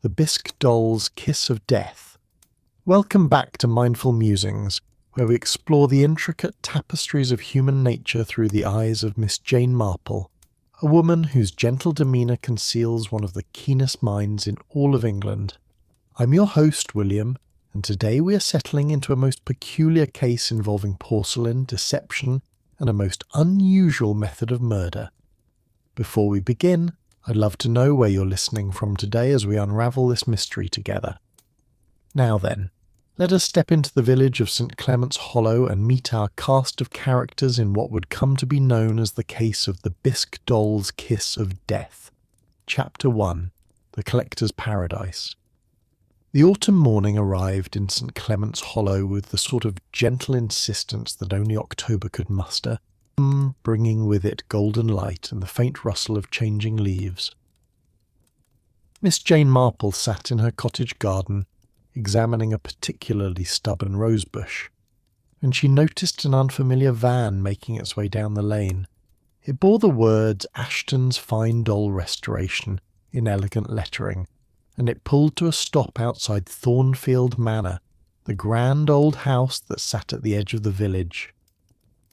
The Bisque doll's kiss of death. Welcome back to Mindful Musings, where we explore the intricate tapestries of human nature through the eyes of Miss Jane Marple, a woman whose gentle demeanour conceals one of the keenest minds in all of England. I'm your host, William, and today we are settling into a most peculiar case involving porcelain, deception, and a most unusual method of murder. Before we begin, I'd love to know where you're listening from today as we unravel this mystery together. Now then, let us step into the village of St. Clement's Hollow and meet our cast of characters in what would come to be known as the case of the Bisque doll's kiss of death. Chapter 1. The Collector's Paradise. The autumn morning arrived in St. Clement's Hollow with the sort of gentle insistence that only October could muster, bringing with it golden light and the faint rustle of changing leaves. Miss Jane Marple sat in her cottage garden, examining a particularly stubborn rosebush, and she noticed an unfamiliar van making its way down the lane. It bore the words Ashton's Fine Doll Restoration in elegant lettering, and it pulled to a stop outside Thornfield Manor, the grand old house that sat at the edge of the village.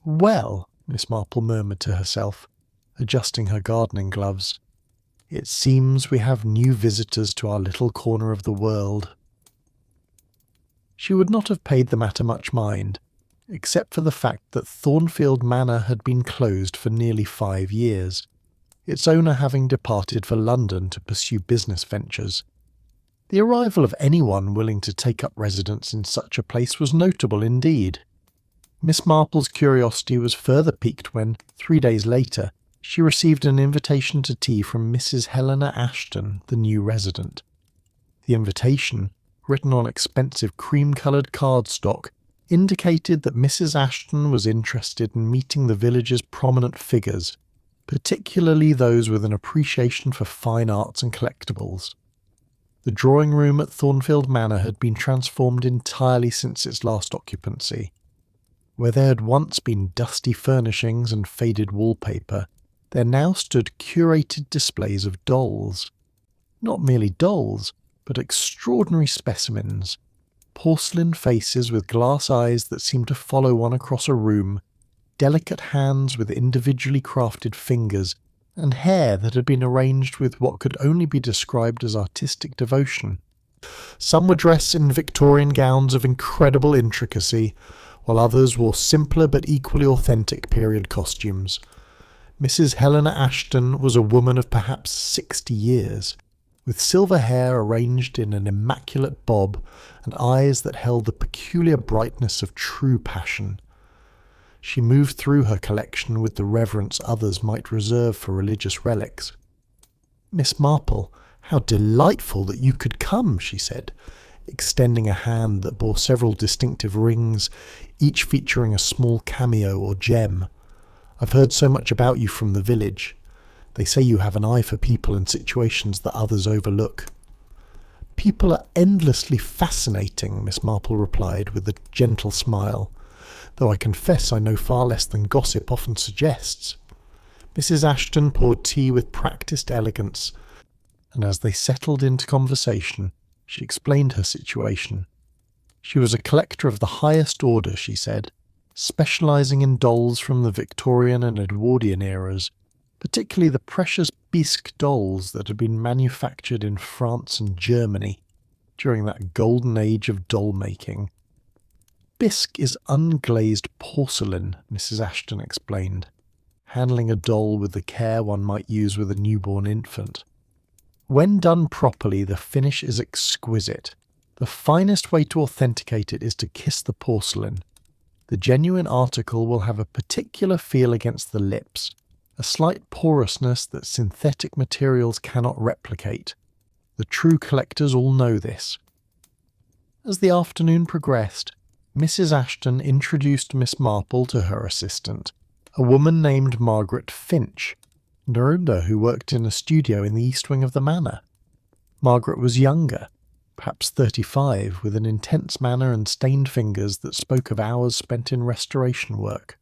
"Well," Miss Marple murmured to herself, adjusting her gardening gloves, "it seems we have new visitors to our little corner of the world." She would not have paid the matter much mind, except for the fact that Thornfield Manor had been closed for nearly 5 years, its owner having departed for London to pursue business ventures. The arrival of anyone willing to take up residence in such a place was notable indeed. Miss Marple's curiosity was further piqued when, 3 days later, she received an invitation to tea from Mrs. Helena Ashton, the new resident. The invitation, written on expensive cream-coloured cardstock, indicated that Mrs. Ashton was interested in meeting the village's prominent figures, particularly those with an appreciation for fine arts and collectibles. The drawing-room at Thornfield Manor had been transformed entirely since its last occupancy. Where there had once been dusty furnishings and faded wallpaper, there now stood curated displays of dolls. Not merely dolls, but extraordinary specimens. Porcelain faces with glass eyes that seemed to follow one across a room, delicate hands with individually crafted fingers, and hair that had been arranged with what could only be described as artistic devotion. Some were dressed in Victorian gowns of incredible intricacy, while others wore simpler but equally authentic period costumes. Mrs. Helena Ashton was a woman of perhaps 60 years, with silver hair arranged in an immaculate bob and eyes that held the peculiar brightness of true passion. She moved through her collection with the reverence others might reserve for religious relics. "Miss Marple, how delightful that you could come," she said, extending a hand that bore several distinctive rings, each featuring a small cameo or gem. "I've heard so much about you from the village. They say you have an eye for people and situations that others overlook." "People are endlessly fascinating," Miss Marple replied with a gentle smile, "though I confess I know far less than gossip often suggests." Mrs. Ashton poured tea with practised elegance, and as they settled into conversation, she explained her situation. She was a collector of the highest order, she said, specialising in dolls from the Victorian and Edwardian eras, particularly the precious Bisque dolls that had been manufactured in France and Germany during that golden age of doll-making. "Bisque is unglazed porcelain," Mrs. Ashton explained, handling a doll with the care one might use with a newborn infant. "When done properly, the finish is exquisite. The finest way to authenticate it is to kiss the porcelain. The genuine article will have a particular feel against the lips, a slight porousness that synthetic materials cannot replicate. The true collectors all know this." As the afternoon progressed, Mrs. Ashton introduced Miss Marple to her assistant, a woman named Margaret Finch, Nerunda, who worked in a studio in the east wing of the manor. Margaret was younger, perhaps 35, with an intense manner and stained fingers that spoke of hours spent in restoration work.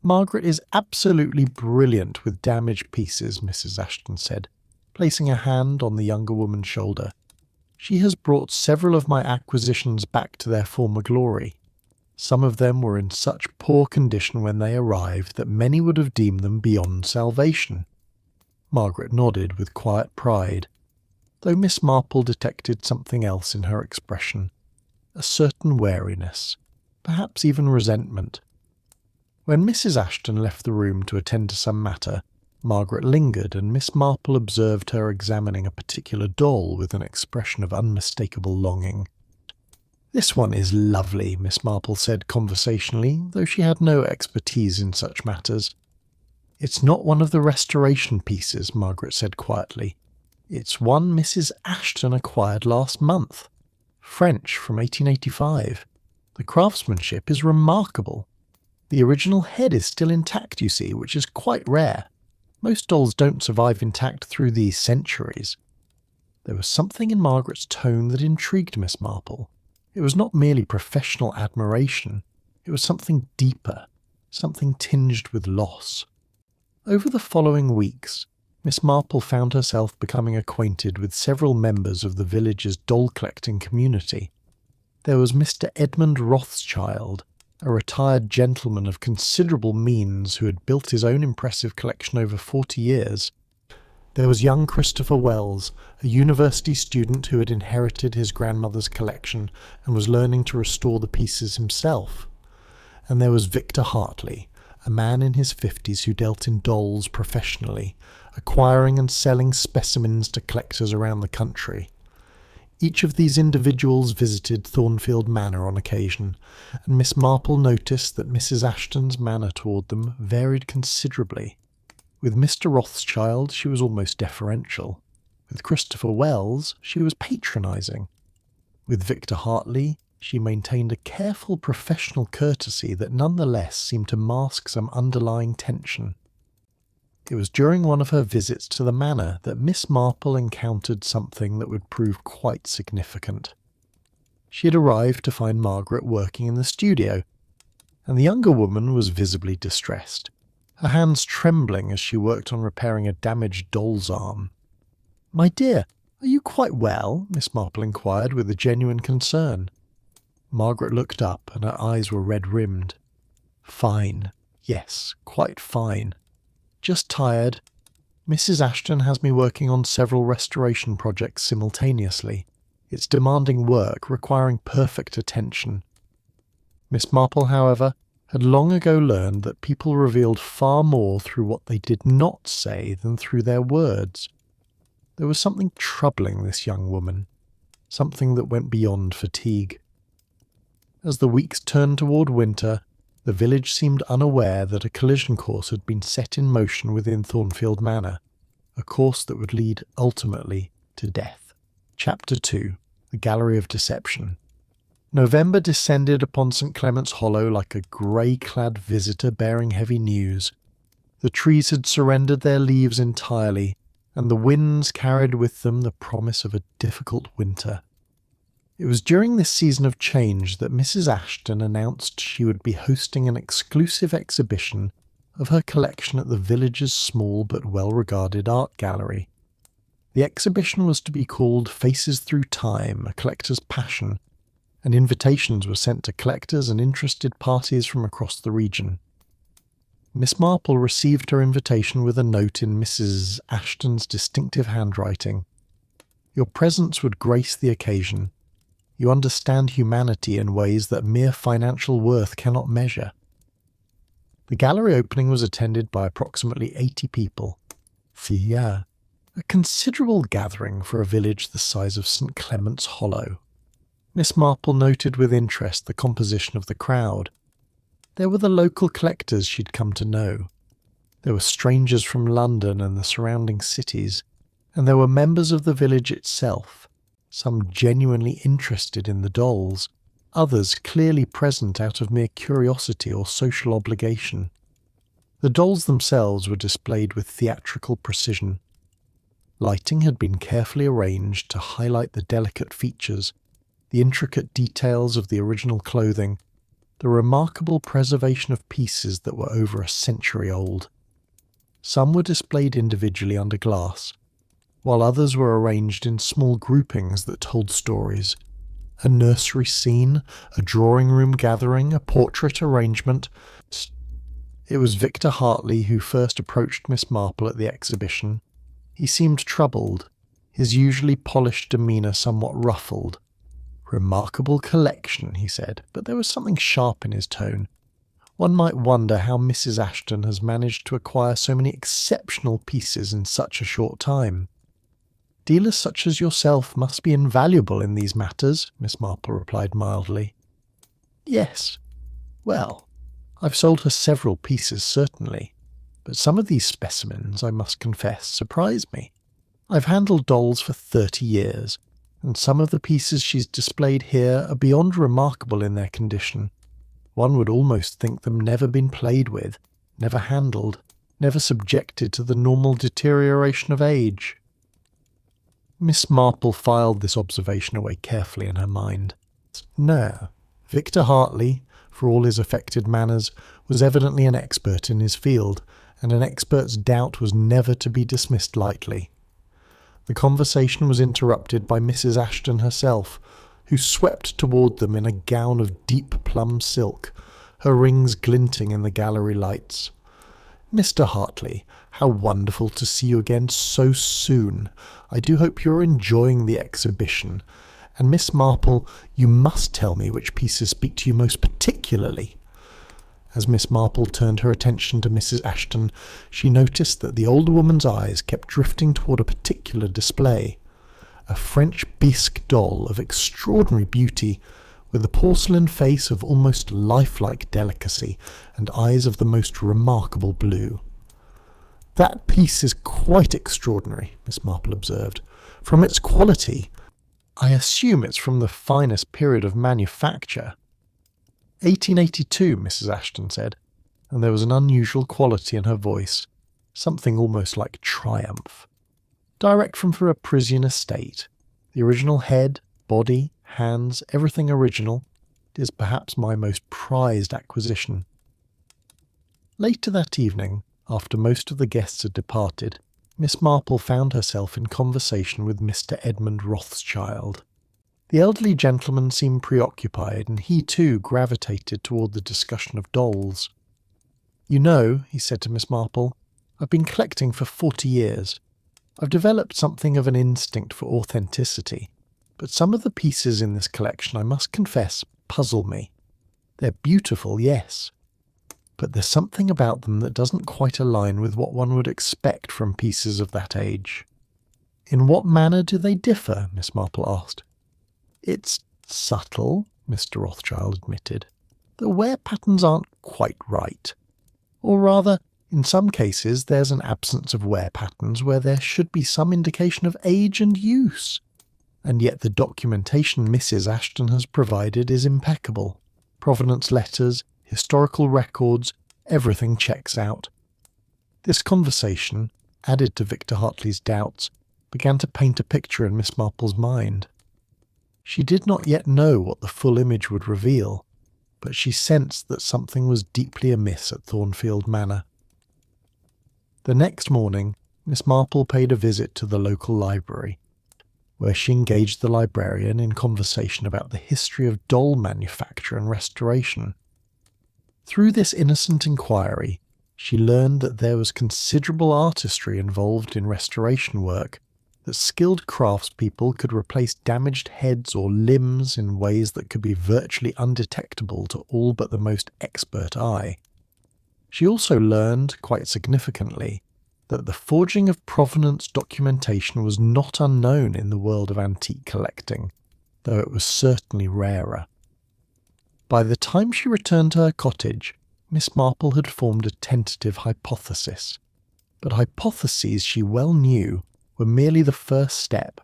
"Margaret is absolutely brilliant with damaged pieces," Mrs. Ashton said, placing a hand on the younger woman's shoulder. She has brought several of my acquisitions back to their former glory. Some of them were in such poor condition when they arrived that many would have deemed them beyond salvation." Margaret nodded with quiet pride, though Miss Marple detected something else in her expression, a certain wariness, perhaps even resentment. When Mrs. Ashton left the room to attend to some matter, Margaret lingered, and Miss Marple observed her examining a particular doll with an expression of unmistakable longing. "This one is lovely," Miss Marple said conversationally, though she had no expertise in such matters. "It's not one of the restoration pieces," Margaret said quietly. "It's one Mrs. Ashton acquired last month. French from 1885. The craftsmanship is remarkable. The original head is still intact, you see, which is quite rare. Most dolls don't survive intact through these centuries." There was something in Margaret's tone that intrigued Miss Marple. It was not merely professional admiration, it was something deeper, something tinged with loss. Over the following weeks, Miss Marple found herself becoming acquainted with several members of the village's doll-collecting community. There was Mr. Edmund Rothschild, a retired gentleman of considerable means who had built his own impressive collection over 40 years. There was young Christopher Wells, a university student who had inherited his grandmother's collection and was learning to restore the pieces himself. And there was Victor Hartley, a man in his 50s who dealt in dolls professionally, acquiring and selling specimens to collectors around the country. Each of these individuals visited Thornfield Manor on occasion, and Miss Marple noticed that Mrs. Ashton's manner toward them varied considerably. With Mr. Rothschild she was almost deferential. With Christopher Wells she was patronising. With Victor Hartley she maintained a careful professional courtesy that nonetheless seemed to mask some underlying tension. It was during one of her visits to the manor that Miss Marple encountered something that would prove quite significant. She had arrived to find Margaret working in the studio, and the younger woman was visibly distressed, her hands trembling as she worked on repairing a damaged doll's arm. "My dear, are you quite well?" Miss Marple inquired with a genuine concern. Margaret looked up, and her eyes were red-rimmed. "Fine. Yes, quite fine. Just tired. Mrs. Ashton has me working on several restoration projects simultaneously. It's demanding work, requiring perfect attention." Miss Marple, however, had long ago learned that people revealed far more through what they did not say than through their words. There was something troubling this young woman, something that went beyond fatigue. As the weeks turned toward winter, the village seemed unaware that a collision course had been set in motion within Thornfield Manor, a course that would lead ultimately to death. Chapter 2. The Gallery of Deception. November descended upon St. Clement's Hollow like a grey-clad visitor bearing heavy news. The trees had surrendered their leaves entirely, and the winds carried with them the promise of a difficult winter. It was during this season of change that Mrs. Ashton announced she would be hosting an exclusive exhibition of her collection at the village's small but well-regarded art gallery. The exhibition was to be called Faces Through Time, a Collector's Passion, and invitations were sent to collectors and interested parties from across the region. Miss Marple received her invitation with a note in Mrs. Ashton's distinctive handwriting. "Your presence would grace the occasion. You understand humanity in ways that mere financial worth cannot measure." The gallery opening was attended by approximately 80 people. A considerable gathering for a village the size of St. Clement's Hollow. Miss Marple noted with interest the composition of the crowd. There were the local collectors she'd come to know. There were strangers from London and the surrounding cities, and there were members of the village itself, some genuinely interested in the dolls, others clearly present out of mere curiosity or social obligation. The dolls themselves were displayed with theatrical precision. Lighting had been carefully arranged to highlight the delicate features, the intricate details of the original clothing, the remarkable preservation of pieces that were over a century old. Some were displayed individually under glass. while others were arranged in small groupings that told stories. A nursery scene, a drawing room gathering, a portrait arrangement. It was Victor Hartley who first approached Miss Marple at the exhibition. He seemed troubled, his usually polished demeanour somewhat ruffled. "Remarkable collection," he said, but there was something sharp in his tone. "One might wonder how Mrs. Ashton has managed to acquire so many exceptional pieces in such a short time." "Dealers such as yourself must be invaluable in these matters," Miss Marple replied mildly. "Yes. Well, I've sold her several pieces, certainly, but some of these specimens, I must confess, surprise me. I've handled dolls for 30 years, and some of the pieces she's displayed here are beyond remarkable in their condition. One would almost think them never been played with, never handled, never subjected to the normal deterioration of age." Miss Marple filed this observation away carefully in her mind. No, Victor Hartley, for all his affected manners, was evidently an expert in his field, and an expert's doubt was never to be dismissed lightly. The conversation was interrupted by Mrs. Ashton herself, who swept toward them in a gown of deep plum silk, her rings glinting in the gallery lights. "Mr. Hartley, how wonderful to see you again so soon. I do hope you're enjoying the exhibition. And Miss Marple, you must tell me which pieces speak to you most particularly." As Miss Marple turned her attention to Mrs. Ashton, she noticed that the older woman's eyes kept drifting toward a particular display. A French Bisque doll of extraordinary beauty, with a porcelain face of almost lifelike delicacy and eyes of the most remarkable blue. "That piece is quite extraordinary," Miss Marple observed. "From its quality, I assume it's from the finest period of manufacture." 1882, Mrs. Ashton said, and there was an unusual quality in her voice, something almost like triumph. "Direct from a Parisian estate. The original head, body, hands, everything original. It is perhaps my most prized acquisition." Later that evening, after most of the guests had departed, Miss Marple found herself in conversation with Mr. Edmund Rothschild. The elderly gentleman seemed preoccupied, and he too gravitated toward the discussion of dolls. "You know," he said to Miss Marple, "I've been collecting for 40 years. I've developed something of an instinct for authenticity, but some of the pieces in this collection, I must confess, puzzle me. They're beautiful, yes, but there's something about them that doesn't quite align with what one would expect from pieces of that age." "In what manner do they differ?" Miss Marple asked. "It's subtle," Mr. Rothschild admitted. "The wear patterns aren't quite right. Or rather, in some cases there's an absence of wear patterns where there should be some indication of age and use. And yet the documentation Mrs. Ashton has provided is impeccable. Provenance letters, historical records, everything checks out." This conversation, added to Victor Hartley's doubts, began to paint a picture in Miss Marple's mind. She did not yet know what the full image would reveal, but she sensed that something was deeply amiss at Thornfield Manor. The next morning, Miss Marple paid a visit to the local library, where she engaged the librarian in conversation about the history of doll manufacture and restoration. Through this innocent inquiry, she learned that there was considerable artistry involved in restoration work, that skilled craftspeople could replace damaged heads or limbs in ways that could be virtually undetectable to all but the most expert eye. She also learned, quite significantly, that the forging of provenance documentation was not unknown in the world of antique collecting, though it was certainly rarer. By the time she returned to her cottage, Miss Marple had formed a tentative hypothesis. But hypotheses, she well knew, were merely the first step.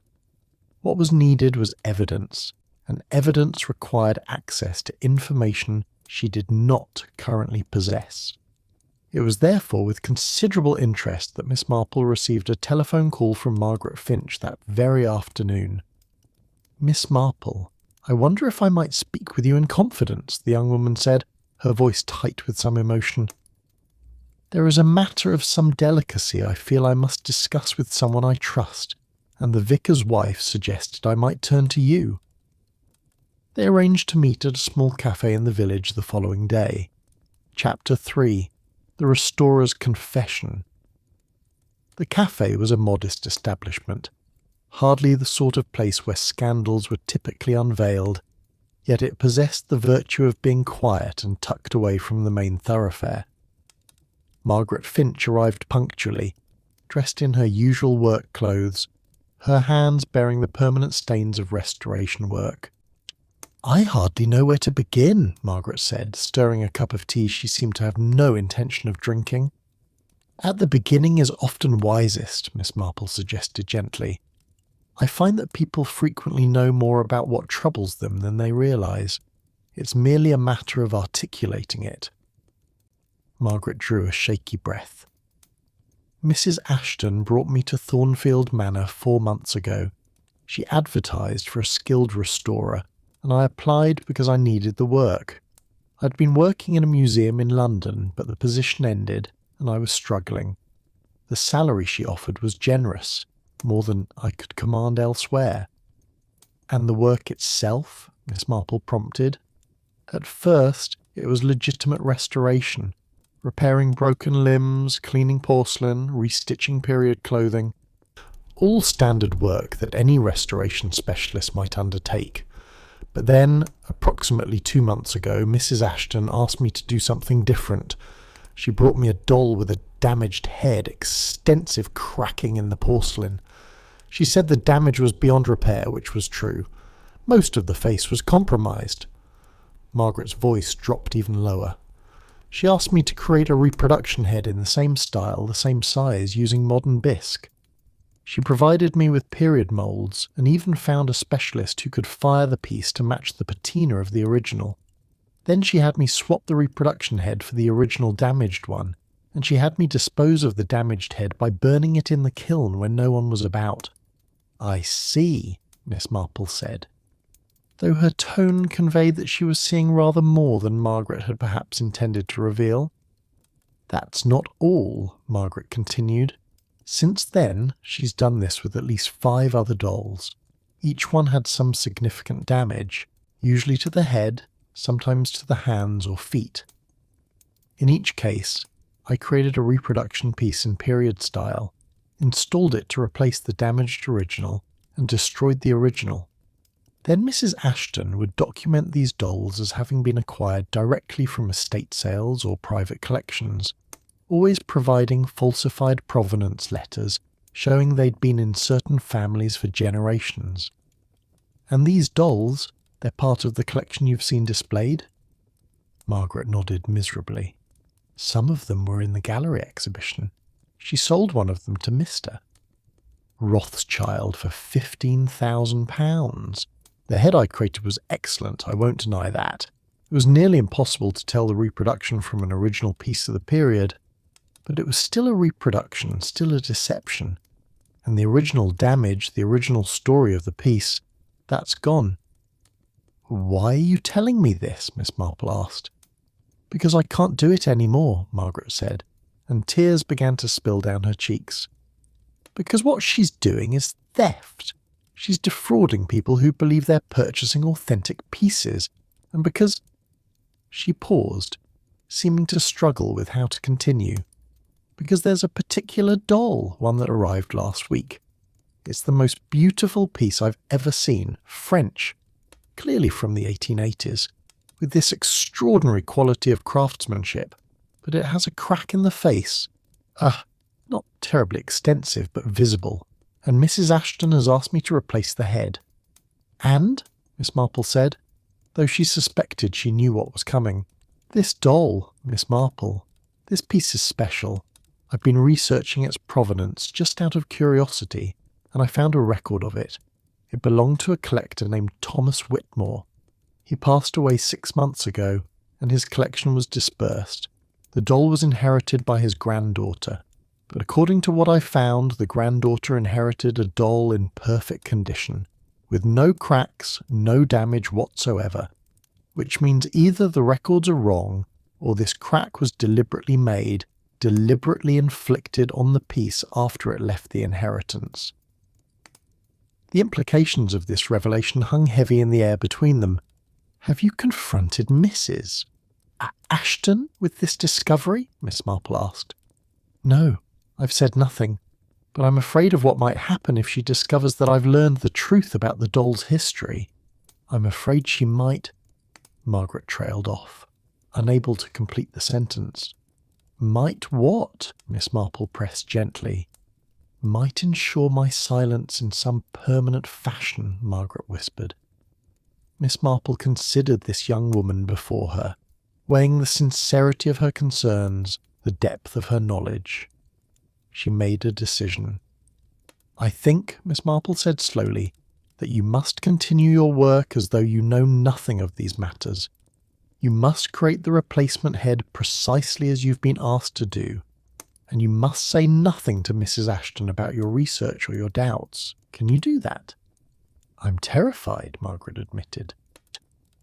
What was needed was evidence, and evidence required access to information she did not currently possess. It was therefore with considerable interest that Miss Marple received a telephone call from Margaret Finch that very afternoon. "Miss Marple, I wonder if I might speak with you in confidence," the young woman said, her voice tight with some emotion. "There is a matter of some delicacy I feel I must discuss with someone I trust. and the vicar's wife suggested I might turn to you. They arranged to meet at a small cafe in the village the following day. Chapter 3: The Restorer's Confession. The cafe was a modest establishment, hardly the sort of place where scandals were typically unveiled, yet it possessed the virtue of being quiet and tucked away from the main thoroughfare. Margaret Finch arrived punctually, dressed in her usual work clothes, her hands bearing the permanent stains of restoration work. "I hardly know where to begin," Margaret said, stirring a cup of tea she seemed to have no intention of drinking. "At the beginning is often wisest," Miss Marple suggested gently. "I find that people frequently know more about what troubles them than they realise. It's merely a matter of articulating it." Margaret drew a shaky breath. "Mrs. Ashton brought me to Thornfield Manor 4 months ago. She advertised for a skilled restorer, and I applied because I needed the work. I'd been working in a museum in London, but the position ended, and I was struggling. The salary she offered was generous, more than I could command elsewhere." "And the work itself?" Miss Marple prompted. "At first, it was legitimate restoration, repairing broken limbs, cleaning porcelain, restitching period clothing. All standard work that any restoration specialist might undertake. But then, approximately 2 months ago, Mrs. Ashton asked me to do something different. She brought me a doll with a damaged head, extensive cracking in the porcelain. She said the damage was beyond repair, which was true. Most of the face was compromised." Margaret's voice dropped even lower. "She asked me to create a reproduction head in the same style, the same size, using modern bisque. She provided me with period moulds and even found a specialist who could fire the piece to match the patina of the original. Then she had me swap the reproduction head for the original damaged one, and she had me dispose of the damaged head by burning it in the kiln when no one was about." "I see," Miss Marple said, though her tone conveyed that she was seeing rather more than Margaret had perhaps intended to reveal. "That's not all," Margaret continued. "Since then, she's done this with at least 5 other dolls. Each one had some significant damage, usually to the head, sometimes to the hands or feet. In each case, I created a reproduction piece in period style, installed it to replace the damaged original, and destroyed the original. Then Mrs. Ashton would document these dolls as having been acquired directly from estate sales or private collections, always providing falsified provenance letters showing they'd been in certain families for generations. And these dolls, they're part of the collection you've seen displayed?" Margaret nodded miserably. "Some of them were in the gallery exhibition. She sold one of them to Mr. Rothschild for £15,000. The head I created was excellent, I won't deny that. It was nearly impossible to tell the reproduction from an original piece of the period, but it was still a reproduction, still a deception. And the original damage, the original story of the piece, that's gone." "Why are you telling me this?" Miss Marple asked. "Because I can't do it any more," Margaret said, and tears began to spill down her cheeks. "Because what she's doing is theft. She's defrauding people who believe they're purchasing authentic pieces, and because—" She paused, seeming to struggle with how to continue. "Because there's a particular doll, one that arrived last week. It's the most beautiful piece I've ever seen, French, clearly from the 1880s, with this extraordinary quality of craftsmanship, but it has a crack in the face. Not terribly extensive, but visible, and Mrs. Ashton has asked me to replace the head." "And," Miss Marple said, though she suspected she knew what was coming, "this doll, Miss Marple, this piece is special. I've been researching its provenance just out of curiosity, and I found a record of it. It belonged to a collector named Thomas Whitmore. He passed away 6 months ago, and his collection was dispersed. The doll was inherited by his granddaughter, but according to what I found, the granddaughter inherited a doll in perfect condition, with no cracks, no damage whatsoever, which means either the records are wrong, or this crack was deliberately made, deliberately inflicted on the piece after it left the inheritance." The implications of this revelation hung heavy in the air between them. "Have you confronted Mrs. Ashton with this discovery?" Miss Marple asked. "No, I've said nothing, but I'm afraid of what might happen if she discovers that I've learned the truth about the doll's history. I'm afraid she might—" Margaret trailed off, unable to complete the sentence. "Might what?" Miss Marple pressed gently. "Might ensure my silence in some permanent fashion," Margaret whispered. Miss Marple considered this young woman before her, weighing the sincerity of her concerns, the depth of her knowledge. She made a decision. "I think," Miss Marple said slowly, "that you must continue your work as though you know nothing of these matters. You must create the replacement head precisely as you've been asked to do, and you must say nothing to Mrs. Ashton about your research or your doubts. Can you do that?" "I'm terrified," Margaret admitted.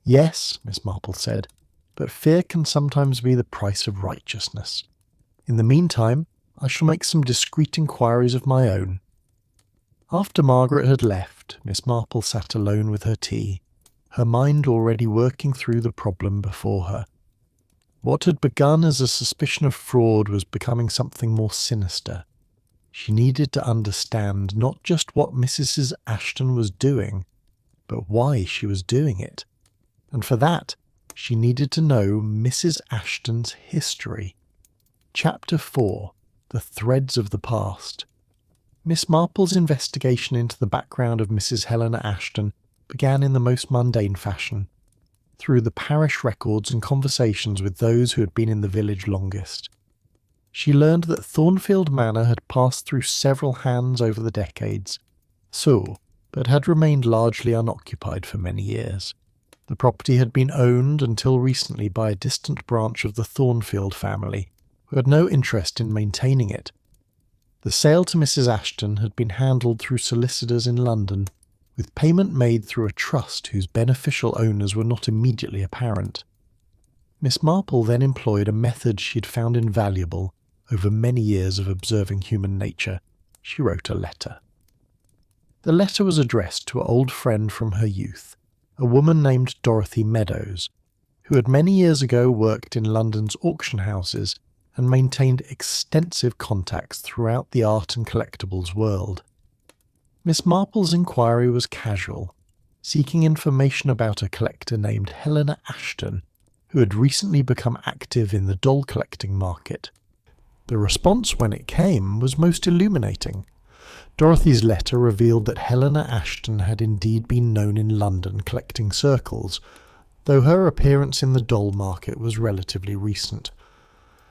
"Yes," Miss Marple said, "but fear can sometimes be the price of righteousness. In the meantime, I shall make some discreet inquiries of my own." After Margaret had left, Miss Marple sat alone with her tea, her mind already working through the problem before her. What had begun as a suspicion of fraud was becoming something more sinister. She needed to understand not just what Mrs. Ashton was doing, but why she was doing it. And for that, she needed to know Mrs. Ashton's history. Chapter 4. The Threads of the Past. Miss Marple's investigation into the background of Mrs. Helena Ashton began in the most mundane fashion, through the parish records and conversations with those who had been in the village longest. She learned that Thornfield Manor had passed through several hands over the decades, but had remained largely unoccupied for many years. The property had been owned until recently by a distant branch of the Thornfield family, who had no interest in maintaining it. The sale to Mrs. Ashton had been handled through solicitors in London, with payment made through a trust whose beneficial owners were not immediately apparent. Miss Marple then employed a method she had found invaluable over many years of observing human nature. She wrote a letter. The letter was addressed to an old friend from her youth, a woman named Dorothy Meadows, who had many years ago worked in London's auction houses and maintained extensive contacts throughout the art and collectibles world. Miss Marple's inquiry was casual, seeking information about a collector named Helena Ashton, who had recently become active in the doll collecting market. The response when it came was most illuminating. Dorothy's letter revealed that Helena Ashton had indeed been known in London collecting circles, though her appearance in the doll market was relatively recent.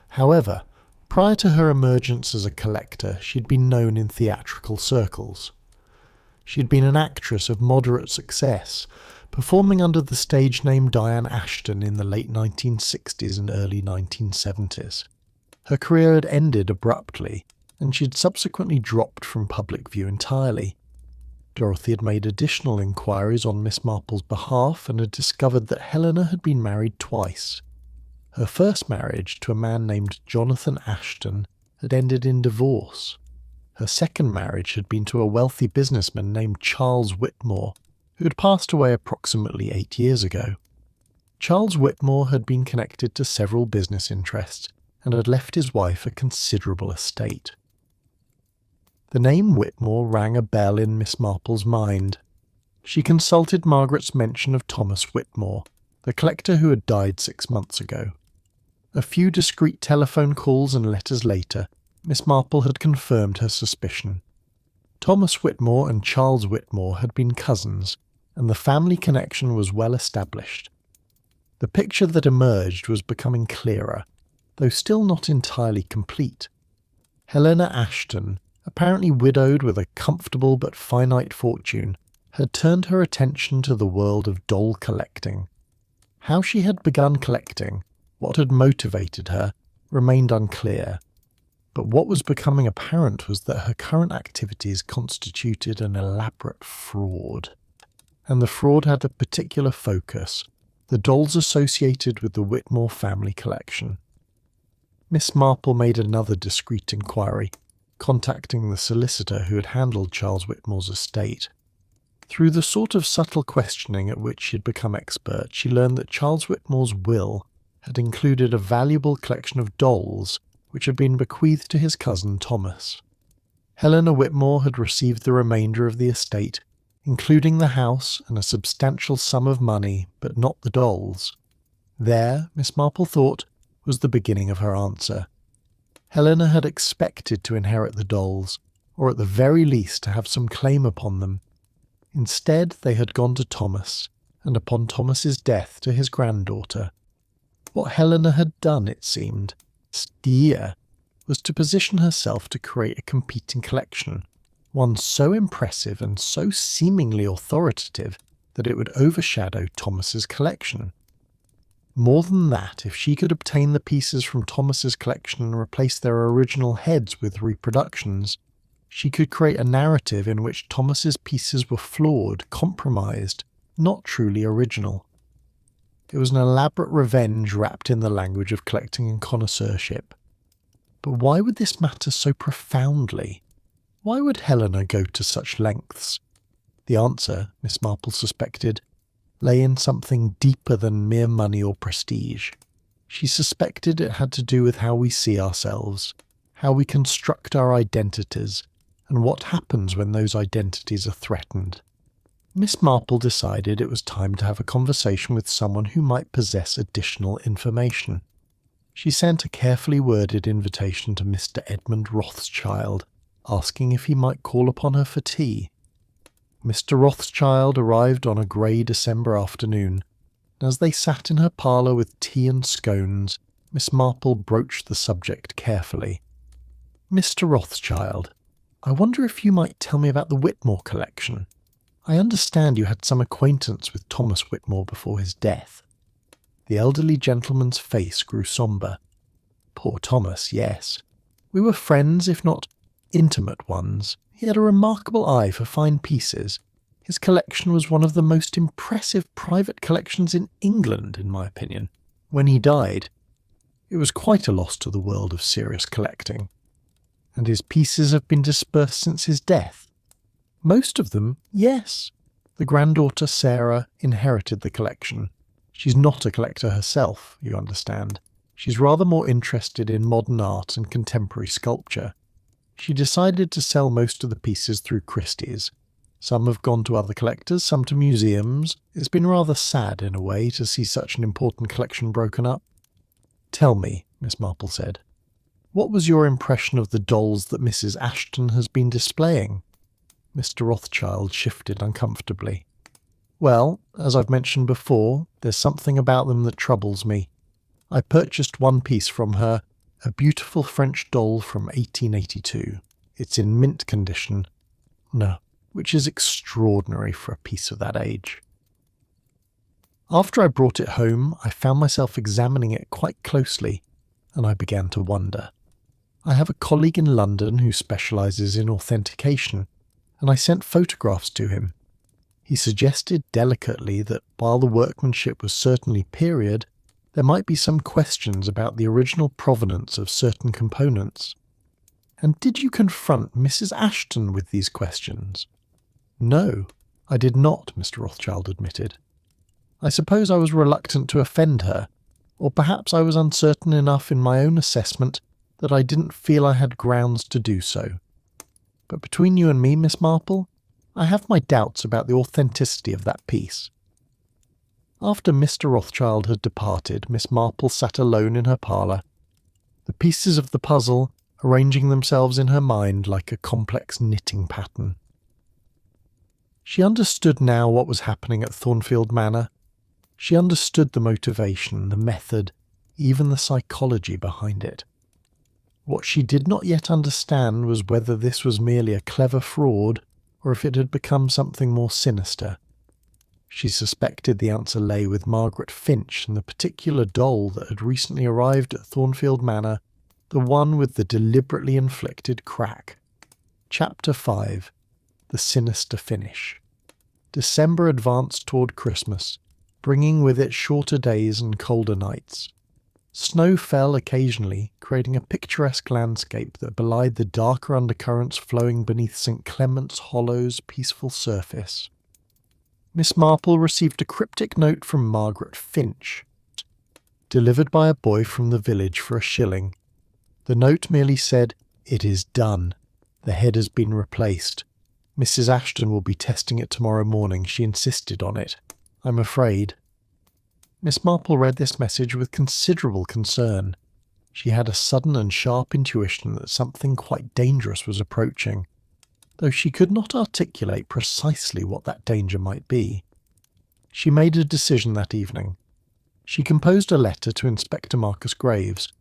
However, prior to her emergence as a collector, she'd been known in theatrical circles. She'd been an actress of moderate success, performing under the stage name Diane Ashton in the late 1960s and early 1970s. Her career had ended abruptly, and she'd subsequently dropped from public view entirely. Dorothy had made additional inquiries on Miss Marple's behalf and had discovered that Helena had been married twice. Her first marriage, to a man named Jonathan Ashton, had ended in divorce. Her second marriage had been to a wealthy businessman named Charles Whitmore, who had passed away approximately 8 years ago. Charles Whitmore had been connected to several business interests and had left his wife a considerable estate. The name Whitmore rang a bell in Miss Marple's mind. She consulted Margaret's mention of Thomas Whitmore, the collector who had died 6 months ago. A few discreet telephone calls and letters later, Miss Marple had confirmed her suspicion. Thomas Whitmore and Charles Whitmore had been cousins, and the family connection was well established. The picture that emerged was becoming clearer, though still not entirely complete. Helena Ashton, apparently widowed with a comfortable but finite fortune, had turned her attention to the world of doll collecting. How she had begun collecting, what had motivated her, remained unclear. But what was becoming apparent was that her current activities constituted an elaborate fraud. And the fraud had a particular focus: the dolls associated with the Whitmore family collection. Miss Marple made another discreet inquiry, contacting the solicitor who had handled Charles Whitmore's estate. Through the sort of subtle questioning at which she had become expert, she learned that Charles Whitmore's will had included a valuable collection of dolls which had been bequeathed to his cousin Thomas. Helena Whitmore had received the remainder of the estate, including the house and a substantial sum of money, but not the dolls. There, Miss Marple thought, was the beginning of her answer. Helena had expected to inherit the dolls, or at the very least to have some claim upon them. Instead, they had gone to Thomas, and upon Thomas's death to his granddaughter. What Helena had done, it seemed, steer, was to position herself to create a competing collection, one so impressive and so seemingly authoritative that it would overshadow Thomas's collection. More than that, if she could obtain the pieces from Thomas's collection and replace their original heads with reproductions, she could create a narrative in which Thomas's pieces were flawed, compromised, not truly original. It was an elaborate revenge wrapped in the language of collecting and connoisseurship. But why would this matter so profoundly? Why would Helena go to such lengths? The answer, Miss Marple suspected, lay in something deeper than mere money or prestige. She suspected it had to do with how we see ourselves, how we construct our identities, and what happens when those identities are threatened. Miss Marple decided it was time to have a conversation with someone who might possess additional information. She sent a carefully worded invitation to Mr. Edmund Rothschild, asking if he might call upon her for tea. Mr. Rothschild arrived on a grey December afternoon, and as they sat in her parlour with tea and scones, Miss Marple broached the subject carefully. "Mr. Rothschild, I wonder if you might tell me about the Whitmore collection. I understand you had some acquaintance with Thomas Whitmore before his death." The elderly gentleman's face grew sombre. "Poor Thomas, yes. We were friends, if not intimate ones. He had a remarkable eye for fine pieces. His collection was one of the most impressive private collections in England, in my opinion. When he died, it was quite a loss to the world of serious collecting. And his pieces have been dispersed since his death." "Most of them, yes. The granddaughter Sarah inherited the collection. She's not a collector herself, you understand. She's rather more interested in modern art and contemporary sculpture. She decided to sell most of the pieces through Christie's. Some have gone to other collectors, some to museums. It's been rather sad, in a way, to see such an important collection broken up." "Tell me," Miss Marple said, "what was your impression of the dolls that Mrs. Ashton has been displaying?" Mr. Rothschild shifted uncomfortably. "Well, as I've mentioned before, there's something about them that troubles me. I purchased one piece from her, a beautiful French doll from 1882. It's in mint condition. No, which is extraordinary for a piece of that age. After I brought it home, I found myself examining it quite closely, and I began to wonder. I have a colleague in London who specialises in authentication, and I sent photographs to him. He suggested delicately that while the workmanship was certainly period, there might be some questions about the original provenance of certain components. And did you confront Mrs. Ashton with these questions? No, I did not, Mr. Rothschild admitted. I suppose I was reluctant to offend her, or perhaps I was uncertain enough in my own assessment that I didn't feel I had grounds to do so. But between you and me, Miss Marple, I have my doubts about the authenticity of that piece. After Mr. Rothschild had departed, Miss Marple sat alone in her parlour, the pieces of the puzzle arranging themselves in her mind like a complex knitting pattern. She understood now what was happening at Thornfield Manor. She understood the motivation, the method, even the psychology behind it. What she did not yet understand was whether this was merely a clever fraud or if it had become something more sinister. She suspected the answer lay with Margaret Finch and the particular doll that had recently arrived at Thornfield Manor, the one with the deliberately inflicted crack. Chapter 5. The Sinister Finish. December advanced toward Christmas, bringing with it shorter days and colder nights. Snow fell occasionally, creating a picturesque landscape that belied the darker undercurrents flowing beneath St. Clement's Hollow's peaceful surface. Miss Marple received a cryptic note from Margaret Finch, delivered by a boy from the village for £1. The note merely said, "It is done. The head has been replaced. Mrs. Ashton will be testing it tomorrow morning. She insisted on it. I'm afraid." Miss Marple read this message with considerable concern. She had a sudden and sharp intuition that something quite dangerous was approaching, though she could not articulate precisely what that danger might be. She made a decision that evening. She composed a letter to Inspector Marcus Graves,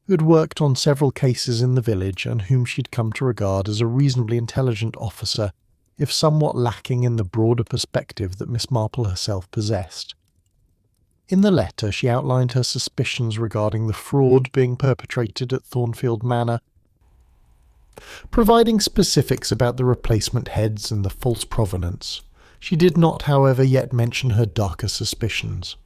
who had worked on several cases in the village and whom she'd come to regard as a reasonably intelligent officer, if somewhat lacking in the broader perspective that Miss Marple herself possessed. In the letter she outlined her suspicions regarding the fraud being perpetrated at Thornfield Manor, providing specifics about the replacement heads and the false provenance. She did not, however, yet mention her darker suspicions.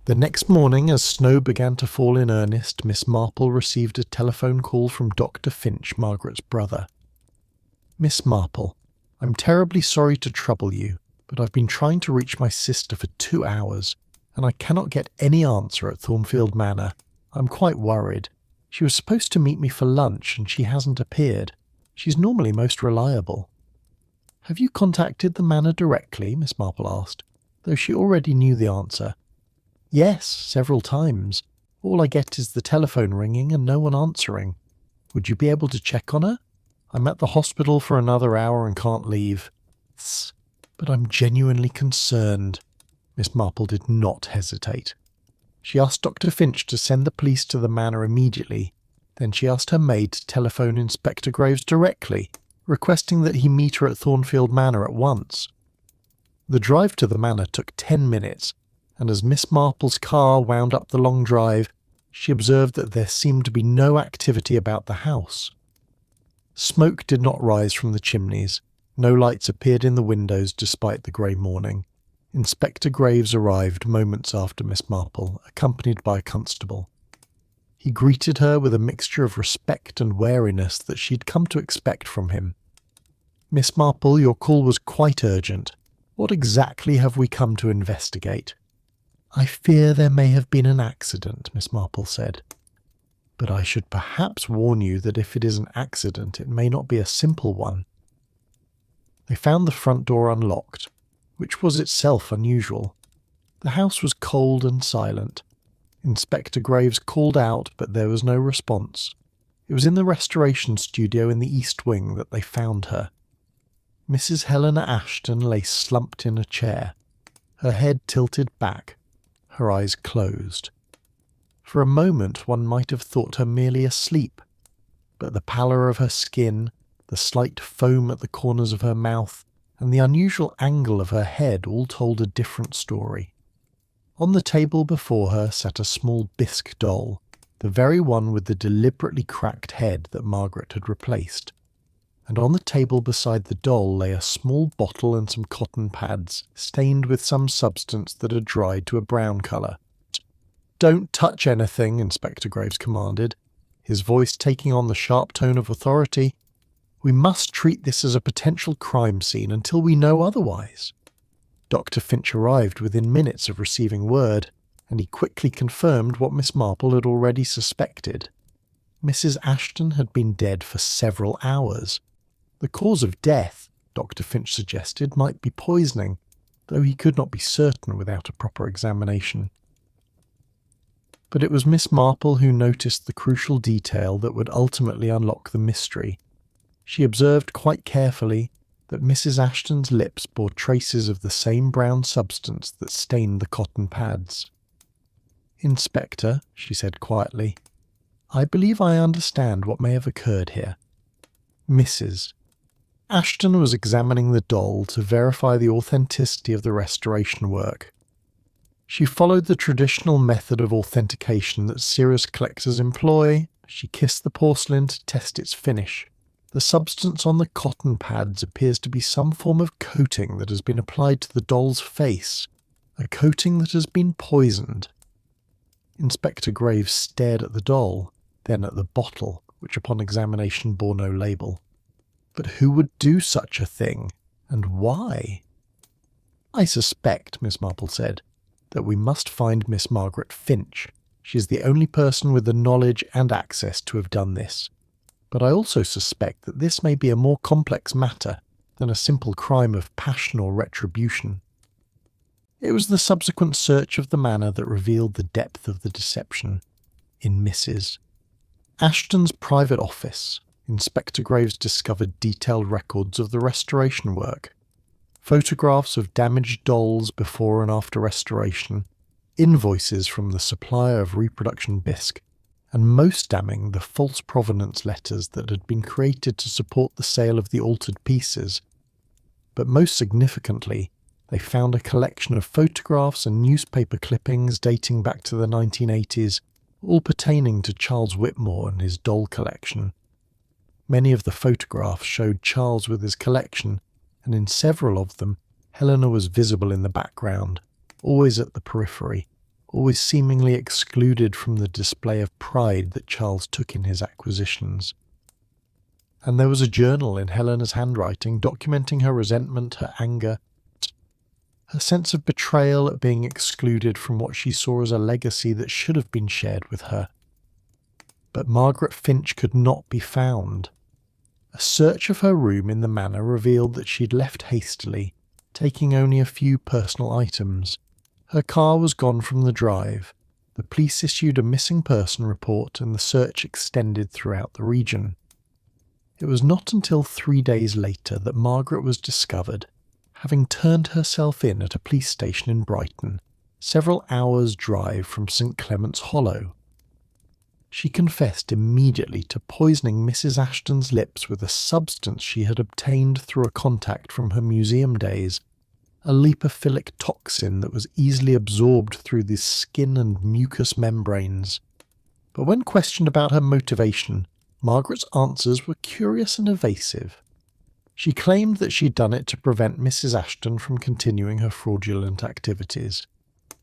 The next morning, as snow began to fall in earnest, Miss Marple received a telephone call from Dr. Finch, Margaret's brother. "Miss Marple, I'm terribly sorry to trouble you, but I've been trying to reach my sister for 2 hours, and I cannot get any answer at Thornfield Manor. I'm quite worried. She was supposed to meet me for lunch, and she hasn't appeared. She's normally most reliable." "Have you contacted the Manor directly?" Miss Marple asked, though she already knew the answer. "Yes, several times. All I get is the telephone ringing and no one answering. Would you be able to check on her? I'm at the hospital for another hour and can't leave. But I'm genuinely concerned." Miss Marple did not hesitate. She asked Dr. Finch to send the police to the manor immediately. Then she asked her maid to telephone Inspector Graves directly, requesting that he meet her at Thornfield Manor at once. The drive to the manor took 10 minutes, and as Miss Marple's car wound up the long drive, she observed that there seemed to be no activity about the house. Smoke did not rise from the chimneys. No lights appeared in the windows despite the grey morning. Inspector Graves arrived moments after Miss Marple, accompanied by a constable. He greeted her with a mixture of respect and wariness that she'd come to expect from him. "Miss Marple, your call was quite urgent. What exactly have we come to investigate?" "I fear there may have been an accident," Miss Marple said. "But I should perhaps warn you that if it is an accident, it may not be a simple one." They found the front door unlocked, which was itself unusual. The house was cold and silent. Inspector Graves called out, but there was no response. It was in the restoration studio in the east wing that they found her. Mrs. Helena Ashton lay slumped in a chair, her head tilted back, her eyes closed. For a moment one might have thought her merely asleep, but the pallor of her skin, the slight foam at the corners of her mouth, and the unusual angle of her head all told a different story. On the table before her sat a small Bisque doll, the very one with the deliberately cracked head that Margaret had replaced. And on the table beside the doll lay a small bottle and some cotton pads, stained with some substance that had dried to a brown colour. "Don't touch anything," Inspector Graves commanded, his voice taking on the sharp tone of authority. "We must treat this as a potential crime scene until we know otherwise." Dr. Finch arrived within minutes of receiving word, and he quickly confirmed what Miss Marple had already suspected. Mrs. Ashton had been dead for several hours. The cause of death, Dr. Finch suggested, might be poisoning, though he could not be certain without a proper examination. But it was Miss Marple who noticed the crucial detail that would ultimately unlock the mystery. She observed quite carefully that Mrs. Ashton's lips bore traces of the same brown substance that stained the cotton pads. "Inspector," she said quietly, "I believe I understand what may have occurred here." Mrs. Ashton was examining the doll to verify the authenticity of the restoration work. She followed the traditional method of authentication that serious collectors employ. She kissed the porcelain to test its finish. The substance on the cotton pads appears to be some form of coating that has been applied to the doll's face, a coating that has been poisoned. Inspector Graves stared at the doll, then at the bottle, which upon examination bore no label. But who would do such a thing, and why? "I suspect," Miss Marple said, "that we must find Miss Margaret Finch. She is the only person with the knowledge and access to have done this. But I also suspect that this may be a more complex matter than a simple crime of passion or retribution." It was the subsequent search of the manor that revealed the depth of the deception. In Mrs. Ashton's private office, Inspector Graves discovered detailed records of the restoration work, photographs of damaged dolls before and after restoration, invoices from the supplier of reproduction Bisque, and most damning, the false provenance letters that had been created to support the sale of the altered pieces. But most significantly, they found a collection of photographs and newspaper clippings dating back to the 1980s, all pertaining to Charles Whitmore and his doll collection. Many of the photographs showed Charles with his collection, and in several of them, Helena was visible in the background, always at the periphery, always seemingly excluded from the display of pride that Charles took in his acquisitions. And there was a journal in Helena's handwriting documenting her resentment, her anger, her sense of betrayal at being excluded from what she saw as a legacy that should have been shared with her. But Margaret Finch could not be found. A search of her room in the manor revealed that she'd left hastily, taking only a few personal items. Her car was gone from the drive. The police issued a missing person report and the search extended throughout the region. It was not until 3 days later that Margaret was discovered, having turned herself in at a police station in Brighton, several hours' drive from St Clement's Hollow. She confessed immediately to poisoning Mrs Ashton's lips with a substance she had obtained through a contact from her museum days, a lipophilic toxin that was easily absorbed through the skin and mucous membranes. But when questioned about her motivation, Margaret's answers were curious and evasive. She claimed that she'd done it to prevent Mrs Ashton from continuing her fraudulent activities.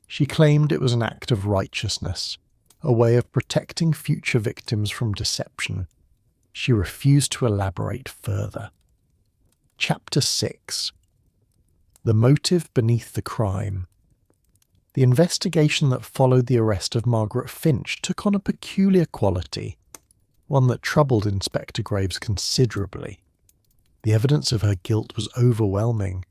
She claimed it was an act of righteousness, a way of protecting future victims from deception. She refused to elaborate further. Chapter 6. The motive beneath the crime. The investigation that followed the arrest of Margaret Finch took on a peculiar quality, one that troubled Inspector Graves considerably. The evidence of her guilt was overwhelming.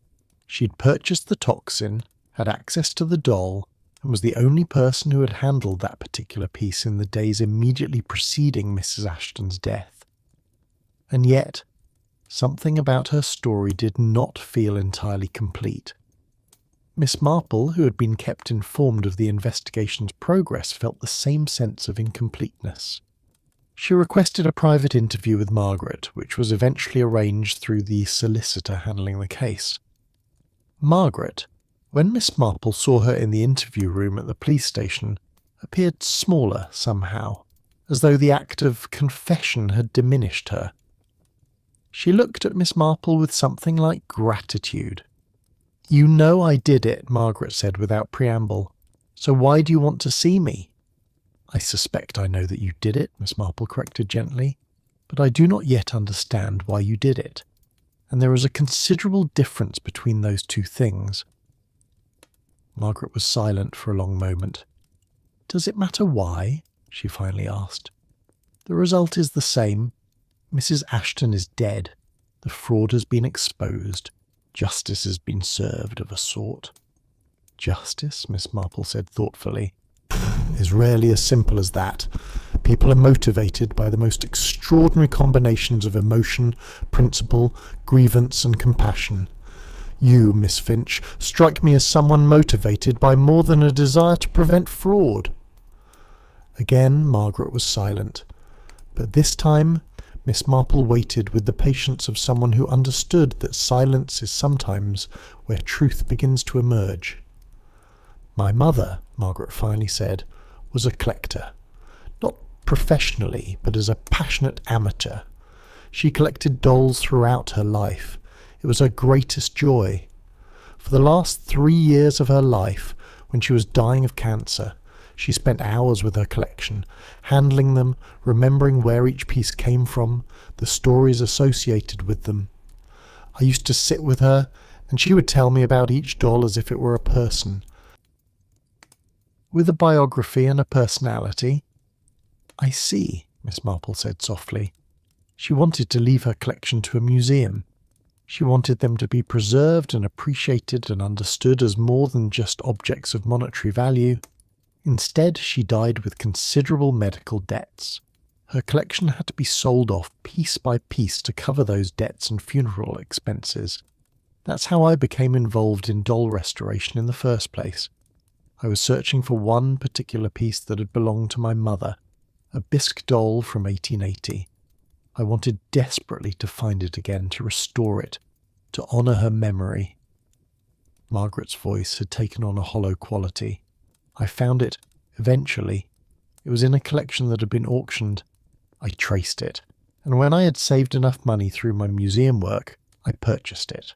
She'd purchased the toxin, had access to the doll, and was the only person who had handled that particular piece in the days immediately preceding Mrs Ashton's death. And yet, something about her story did not feel entirely complete. Miss Marple, who had been kept informed of the investigation's progress, felt the same sense of incompleteness. She requested a private interview with Margaret, which was eventually arranged through the solicitor handling the case. Margaret, when Miss Marple saw her in the interview room at the police station, appeared smaller somehow, as though the act of confession had diminished her. She looked at Miss Marple with something like gratitude. "You know I did it," Margaret said without preamble, "so why do you want to see me?" "I suspect I know that you did it," Miss Marple corrected gently, "but I do not yet understand why you did it, and there is a considerable difference between those two things." Margaret was silent for a long moment. "Does it matter why?" she finally asked. "The result is the same. Mrs Ashton is dead. The fraud has been exposed. Justice has been served of a sort." "Justice," Miss Marple said thoughtfully, "is rarely as simple as that. People are motivated by the most extraordinary combinations of emotion, principle, grievance and compassion. You, Miss Finch, strike me as someone motivated by more than a desire to prevent fraud." Again Margaret was silent, but this time Miss Marple waited with the patience of someone who understood that silence is sometimes where truth begins to emerge. "My mother," Margaret finally said, "was a collector. Not professionally, but as a passionate amateur. She collected dolls throughout her life. It was her greatest joy. For the last 3 years of her life, when she was dying of cancer, she spent hours with her collection, handling them, remembering where each piece came from, the stories associated with them. I used to sit with her, and she would tell me about each doll as if it were a person, with a biography and a personality. I see, Miss Marple said softly. She wanted to leave her collection to a museum. She wanted them to be preserved and appreciated and understood as more than just objects of monetary value. Instead, she died with considerable medical debts. Her collection had to be sold off piece by piece to cover those debts and funeral expenses. That's how I became involved in doll restoration in the first place. I was searching for one particular piece that had belonged to my mother, a Bisque doll from 1880. I wanted desperately to find it again, to restore it, to honour her memory. Margaret's voice had taken on a hollow quality. I found it, eventually. It was in a collection that had been auctioned. I traced it, and when I had saved enough money through my museum work, I purchased it.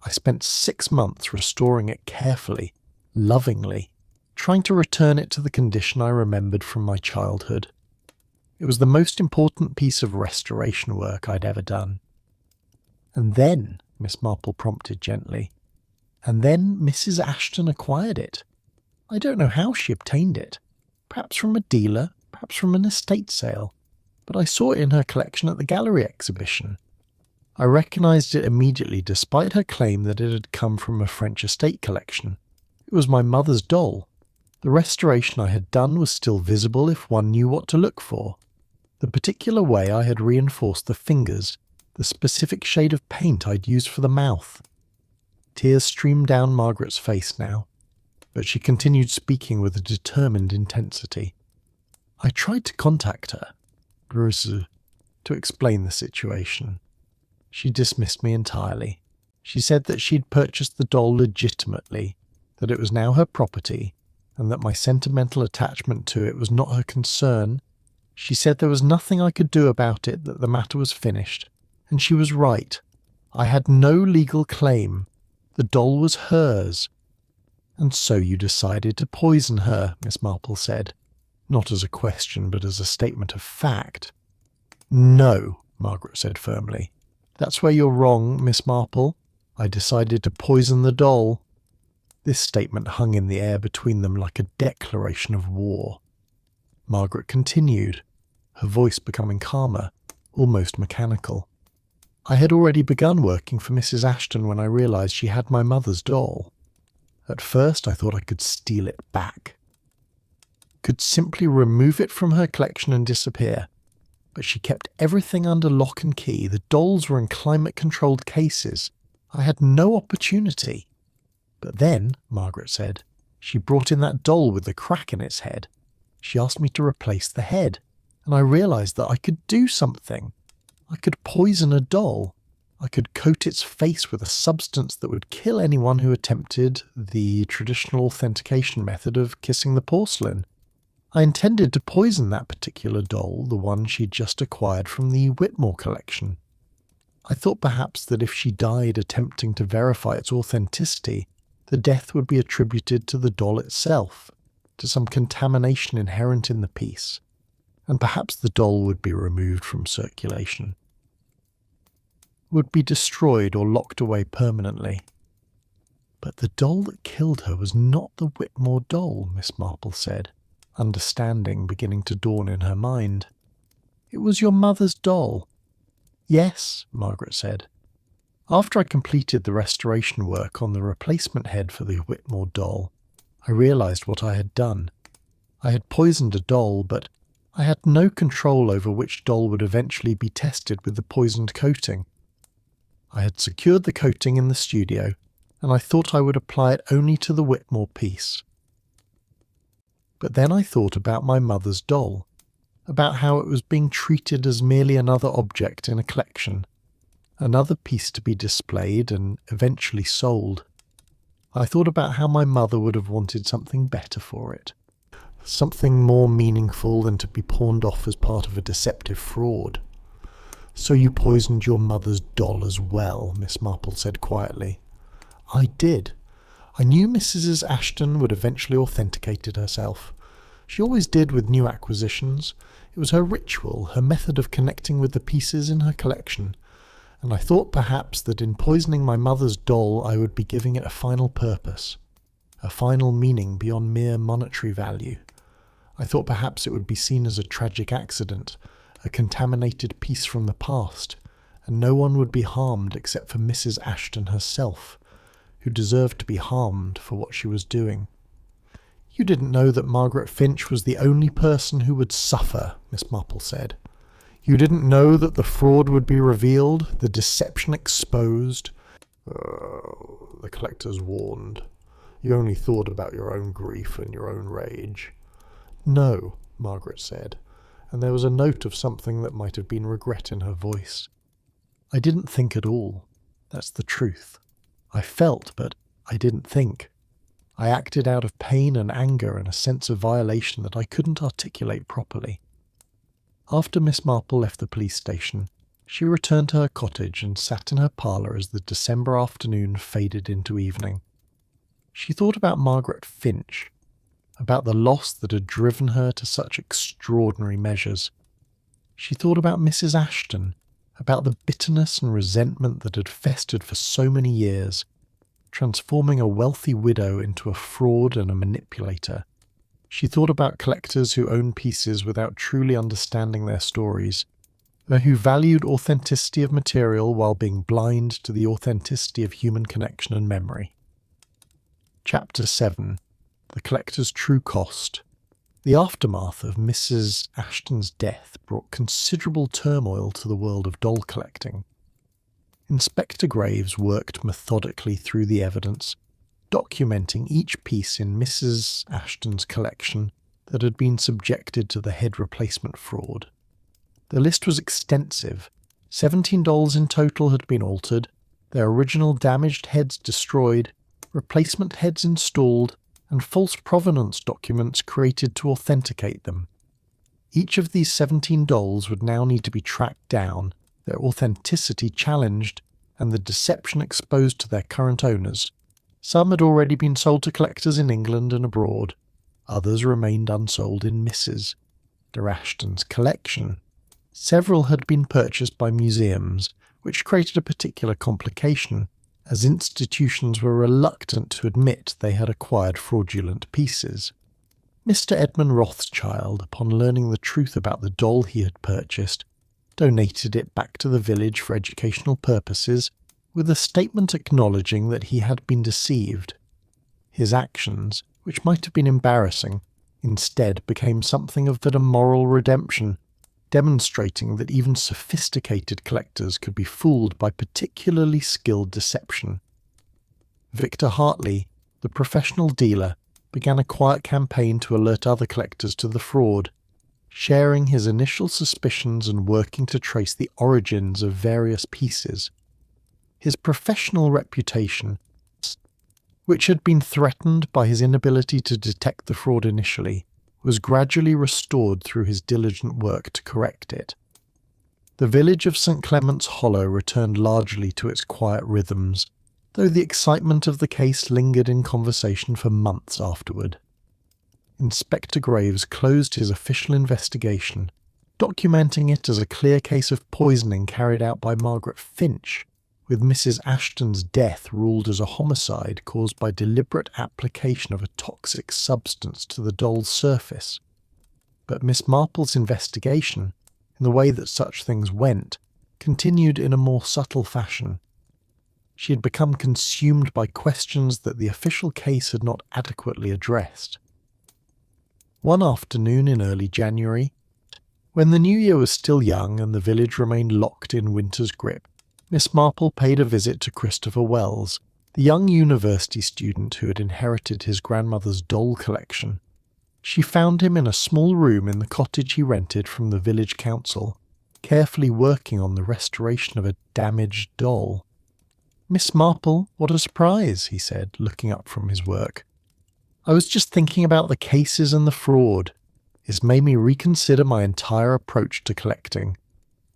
I spent 6 months restoring it carefully, lovingly, trying to return it to the condition I remembered from my childhood. It was the most important piece of restoration work I'd ever done. And then, Miss Marple prompted gently, and then Mrs. Ashton acquired it. I don't know how she obtained it. Perhaps from a dealer, perhaps from an estate sale. But I saw it in her collection at the gallery exhibition. I recognised it immediately despite her claim that it had come from a French estate collection. It was my mother's doll. The restoration I had done was still visible if one knew what to look for. The particular way I had reinforced the fingers, the specific shade of paint I'd used for the mouth. Tears streamed down Margaret's face now, but she continued speaking with a determined intensity. I tried to contact her, to explain the situation. She dismissed me entirely. She said that she'd purchased the doll legitimately, that it was now her property, and that my sentimental attachment to it was not her concern. She said there was nothing I could do about it, that the matter was finished. And she was right. I had no legal claim. The doll was hers. And so you decided to poison her, Miss Marple said. Not as a question, but as a statement of fact. No, Margaret said firmly. That's where you're wrong, Miss Marple. I decided to poison the doll. This statement hung in the air between them like a declaration of war. Margaret continued, her voice becoming calmer, almost mechanical. I had already begun working for Mrs. Ashton when I realised she had my mother's doll. At first I thought I could steal it back. Could simply remove it from her collection and disappear. But she kept everything under lock and key. The dolls were in climate-controlled cases. I had no opportunity. But then, Margaret said, she brought in that doll with the crack in its head. She asked me to replace the head, and I realised that I could do something. I could poison a doll. I could coat its face with a substance that would kill anyone who attempted the traditional authentication method of kissing the porcelain. I intended to poison that particular doll, the one she'd just acquired from the Whitmore collection. I thought perhaps that if she died attempting to verify its authenticity, the death would be attributed to the doll itself, to some contamination inherent in the piece, and perhaps the doll would be removed from circulation. Would be destroyed or locked away permanently. But the doll that killed her was not the Whitmore doll, Miss Marple said, understanding beginning to dawn in her mind. It was your mother's doll. Yes, Margaret said. After I completed the restoration work on the replacement head for the Whitmore doll, I realised what I had done. I had poisoned a doll, but I had no control over which doll would eventually be tested with the poisoned coating. I had secured the coating in the studio, and I thought I would apply it only to the Whitmore piece. But then I thought about my mother's doll, about how it was being treated as merely another object in a collection, another piece to be displayed and eventually sold. I thought about how my mother would have wanted something better for it, something more meaningful than to be pawned off as part of a deceptive fraud. So you poisoned your mother's doll as well, Miss Marple said quietly. I did. I knew Mrs. Ashton would eventually authenticate it herself. She always did with new acquisitions. It was her ritual, her method of connecting with the pieces in her collection. and I thought perhaps that in poisoning my mother's doll I would be giving it a final purpose, a final meaning beyond mere monetary value. I thought perhaps it would be seen as a tragic accident, a contaminated piece from the past, and no one would be harmed except for Mrs. Ashton herself, who deserved to be harmed for what she was doing. You didn't know that Margaret Finch was the only person who would suffer, Miss Marple said. You didn't know that the fraud would be revealed, the deception exposed. The collectors warned. You only thought about your own grief and your own rage. No, Margaret said, and there was a note of something that might have been regret in her voice. I didn't think at all. That's the truth. I felt, but I didn't think. I acted out of pain and anger and a sense of violation that I couldn't articulate properly. After Miss Marple left the police station, she returned to her cottage and sat in her parlour as the December afternoon faded into evening. She thought about Margaret Finch, about the loss that had driven her to such extraordinary measures. She thought about Mrs. Ashton, about the bitterness and resentment that had festered for so many years, transforming a wealthy widow into a fraud and a manipulator. She thought about collectors who own pieces without truly understanding their stories, who valued authenticity of material while being blind to the authenticity of human connection and memory. Chapter 7. The Collector's True Cost. The aftermath of Mrs. Ashton's death brought considerable turmoil to the world of doll collecting. Inspector Graves worked methodically through the evidence, documenting each piece in Mrs. Ashton's collection that had been subjected to the head replacement fraud. The list was extensive. 17 dolls in total had been altered, their original damaged heads destroyed, replacement heads installed, and false provenance documents created to authenticate them. Each of these 17 dolls would now need to be tracked down, their authenticity challenged, and the deception exposed to their current owners. Some had already been sold to collectors in England and abroad. Others remained unsold in Mrs. Ashton's collection. Several had been purchased by museums, which created a particular complication, as institutions were reluctant to admit they had acquired fraudulent pieces. Mr. Edmund Rothschild, upon learning the truth about the doll he had purchased, donated it back to the village for educational purposes, with a statement acknowledging that he had been deceived. His actions, which might have been embarrassing, instead became something of a moral redemption, demonstrating that even sophisticated collectors could be fooled by particularly skilled deception. Victor Hartley, the professional dealer, began a quiet campaign to alert other collectors to the fraud, sharing his initial suspicions and working to trace the origins of various pieces. His professional reputation, which had been threatened by his inability to detect the fraud initially, was gradually restored through his diligent work to correct it. The village of St. Clement's Hollow returned largely to its quiet rhythms, though the excitement of the case lingered in conversation for months afterward. Inspector Graves closed his official investigation, documenting it as a clear case of poisoning carried out by Margaret Finch, with Mrs. Ashton's death ruled as a homicide caused by deliberate application of a toxic substance to the doll's surface. But Miss Marple's investigation, in the way that such things went, continued in a more subtle fashion. She had become consumed by questions that the official case had not adequately addressed. One afternoon in early January, when the new year was still young and the village remained locked in winter's grip, Miss Marple paid a visit to Christopher Wells, the young university student who had inherited his grandmother's doll collection. She found him in a small room in the cottage he rented from the village council, carefully working on the restoration of a damaged doll. "Miss Marple, what a surprise," he said, looking up from his work. "I was just thinking about the cases and the fraud. It's made me reconsider my entire approach to collecting.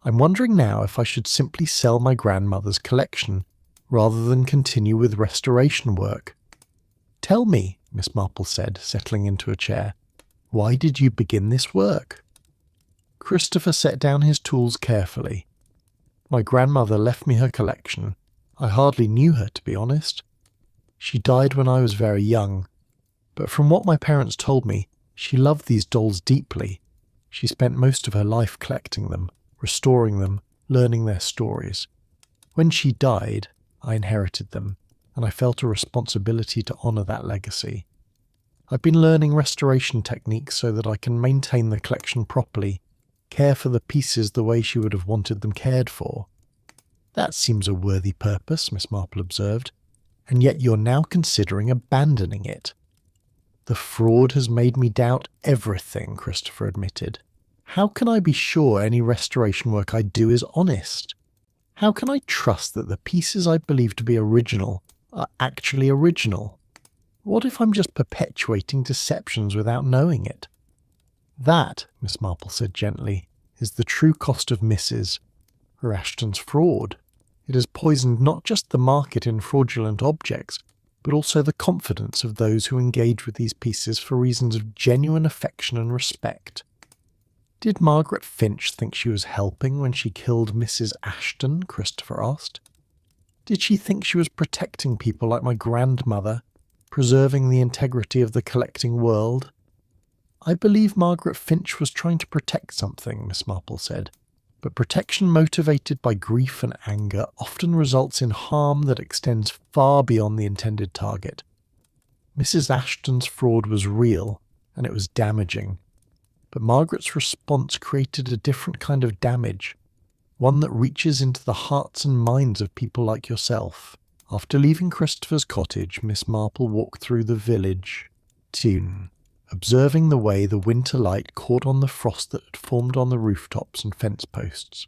I'm wondering now if I should simply sell my grandmother's collection, rather than continue with restoration work." "Tell me," Miss Marple said, settling into a chair, "why did you begin this work?" Christopher set down his tools carefully. My grandmother left me her collection. I hardly knew her, to be honest. She died when I was very young, but from what my parents told me, she loved these dolls deeply. She spent most of her life collecting them, restoring them, learning their stories. When she died, I inherited them, and I felt a responsibility to honour that legacy. I've been learning restoration techniques so that I can maintain the collection properly, care for the pieces the way she would have wanted them cared for. That seems a worthy purpose, Miss Marple observed, and yet you're now considering abandoning it. The fraud has made me doubt everything, Christopher admitted. How can I be sure any restoration work I do is honest? How can I trust that the pieces I believe to be original are actually original? What if I'm just perpetuating deceptions without knowing it? That, Miss Marple said gently, is the true cost of Mrs. Ashton's fraud. It has poisoned not just the market in fraudulent objects, but also the confidence of those who engage with these pieces for reasons of genuine affection and respect. Did Margaret Finch think she was helping when she killed Mrs. Ashton? Christopher asked. Did she think she was protecting people like my grandmother, preserving the integrity of the collecting world? I believe Margaret Finch was trying to protect something, Miss Marple said, but protection motivated by grief and anger often results in harm that extends far beyond the intended target. Mrs. Ashton's fraud was real, and it was damaging, but Margaret's response created a different kind of damage, one that reaches into the hearts and minds of people like yourself. After leaving Christopher's cottage, Miss Marple walked through the village, observing the way the winter light caught on the frost that had formed on the rooftops and fence posts.